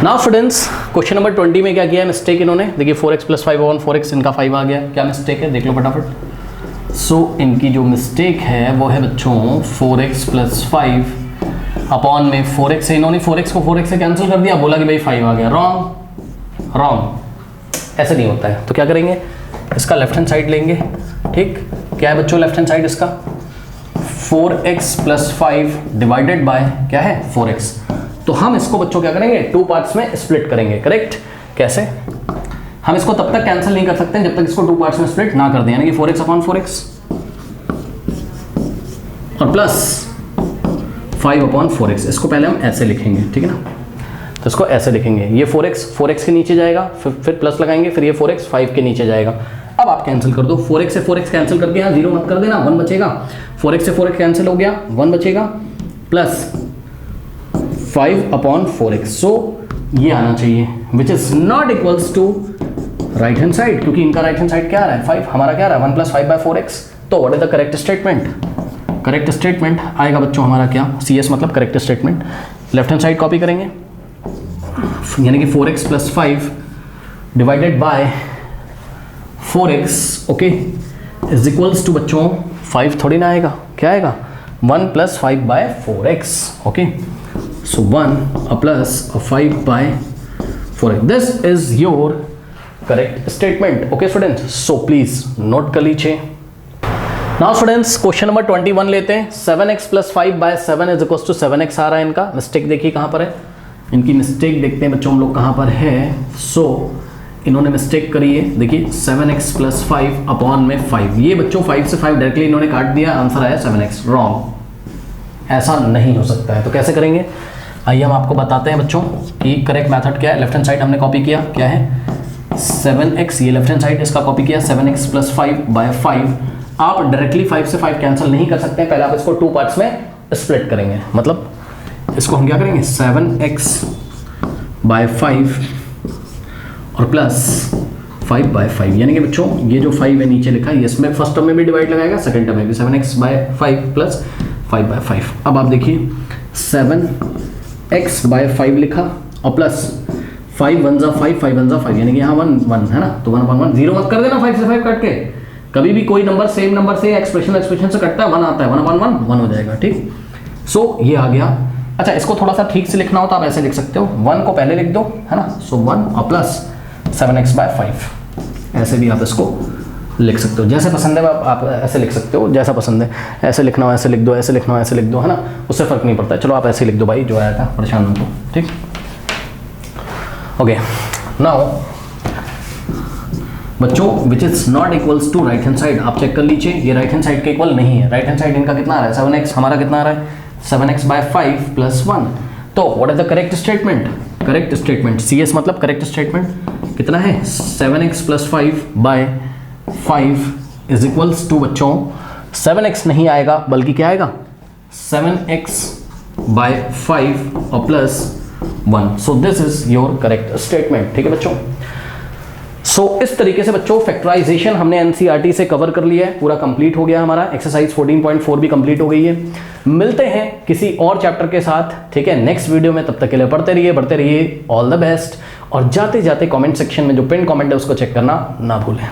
नाउ स्टूडेंट्स, क्वेश्चन नंबर 20 में क्या किया है मिस्टेक इन्होंने? देखिए 4x प्लस 5/4x, इनका 5 आ गया। क्या मिस्टेक है? देख लो फटाफट। सो इनकी जो मिस्टेक है वो है बच्चों 4x प्लस 5 अपॉन में 4x है। इन्होंने 4x को 4x से कैंसिल कर दिया, बोला कि भाई 5 आ गया। रॉन्ग, रॉन्ग, ऐसे नहीं होता है। तो क्या करेंगे? इसका लेफ्ट हैंड साइड लेंगे, ठीक। क्या है बच्चों लेफ्ट हैंड साइड इसका? 4x प्लस 5 डिवाइडेड बाय क्या है? 4x। तो हम इसको बच्चों क्या करेंगे? 2 पार्ट्स में स्प्लिट करेंगे, करेक्ट। कैसे? हम इसको तब तक कैंसिल नहीं कर सकते जब तक इसको 2 पार्ट्स में स्प्लिट ना कर दें, यानी कि 4x/4x और प्लस 5/4x। इसको पहले हम ऐसे लिखेंगे, ठीक है ना। तो इसको ऐसे लिखेंगे, ये 4x के नीचे जाएगा, फिर प्लस लगाएंगे, फिर ये 4x 5 के नीचे जाएगा। अब आप कैंसिल कर दो, 4x से 4x कैंसिल करके यहाँ 0 मत कर देना, 1 बचेगा। 4x से 4x कैंसिल हो गया, 1 बचेगा, प्लस 5/4x। सो ये आना चाहिए, which is not equals to right hand side, क्योंकि इनका राइट हैंड साइड क्या आ रहा है? 5, हमारा क्या आ रहा है? 1 + 5/4x। तो what is the correct statement? Correct statement आएगा बच्चों हमारा क्या? CS मतलब correct statement. Left hand side copy करेंगे, यानी कि 4x plus 5 divided by 4x, okay, is equals to बच्चों 5 थोड़ी ना आएगा, क्या आएगा? 1 + 5/4x, okay. So 1 plus 5/4x. This is your correct statement. Okay students. So please note कर लीजिए। Now students, क्वेश्चन नंबर 21 लेते हैं। 7x + 5/7 is equals to 7x आ रहा है इनका। मिस्टेक देखिए कहाँ पर है, इनकी मिस्टेक देखते हैं बच्चों हम लोग कहाँ पर है। So इन्होंने मिस्टेक करी है, देखिए 7x + 5 अपॉन में 5। ये बच्चों 5 से 5 डायरेक्टली इन्होंने काट दिया, आंसर आया 7x। रॉन्ग, ऐसा नहीं हो सकता है। तो कैसे करेंगे? आइए हम आपको बताते हैं बच्चों कि करेक्ट मेथड क्या है। लेफ्ट हैंड साइड हमने कॉपी किया, क्या है? 7x, ये लेफ्ट हैंड साइड इसका कॉपी किया, 7x + 5/5। आप डायरेक्टली 5 से 5 कैंसिल नहीं कर सकते हैं, पहले आप इसको 2 पार्ट्स में स्प्लिट करेंगे। मतलब इसको हम क्या करेंगे? 7x/5 और प्लस 5/5, यानी कि बच्चों ये जो 5 है नीचे लिखा है, इसमें फर्स्ट टर्म में भी डिवाइड लगाएगा, सेकंड टर्म में भी 7x/5 प्लस 5/5। अब आप देखिए 7x/5 लिखा और प्लस 5 1 × 5 5 1 × 5, यानी कि यहाँ 1 1 है ना, तो 1/1 0 मत कर देना 5 से 5 काट के। कभी भी कोई नंबर सेम नंबर से एक्सप्रेशन से कटता है 1 आता है, 1/1 1 हो जाएगा, ठीक। सो ये आ गया। अच्छा, इसको थोड़ा सा ठीक से लिखना हो तो आप ऐसे लिख सकते हो, 1 को पहले लिख दो, है ना। सो 1 और प्लस 7x/5, ऐसे भी आप इसको लिख सकते हो, जैसे पसंद है आप ऐसे लिख सकते हो, जैसा पसंद है। ऐसे लिखना हो ऐसे लिख दो, ऐसे लिखना हो ऐसे लिख दो, है ना, उससे फर्क नहीं पड़ता है। चलो आप ऐसे लिख दो भाई, जो आया था, परेशान मत हो, ठीक। ओके, नाउ बच्चों which is not equals to right hand side, आप चेक कर लीजिए, ये राइट हैंड साइड के इक्वल नहीं है। राइट हैंड साइड इनका कितना आ रहा है? 7x, हमारा कितना आ रहा है? 7x/5 + 1। तो what is the correct statement? Correct statement, CS मतलब करेक्ट स्टेटमेंट कितना है? 7x + 5/5 इज इक्वल्स टू बच्चों 7x नहीं आएगा, बल्कि क्या आएगा? 7x/5 और plus 1। So this is your correct statement, ठीक है बच्चों। सो इस तरीके से बच्चों फैक्टराइजेशन हमने NCERT से कवर कर लिया है, पूरा कंप्लीट हो गया हमारा। एक्सरसाइज 14.4 भी कंप्लीट हो गई है। मिलते हैं किसी और चैप्टर के साथ, ठीक है, नेक्स्ट वीडियो में। तब तक के लिए पढ़ते रहिए, ऑल द बेस्ट। और जाते जाते कमेंट सेक्शन में जो पिन कमेंट है उसको चेक करना ना भूलें।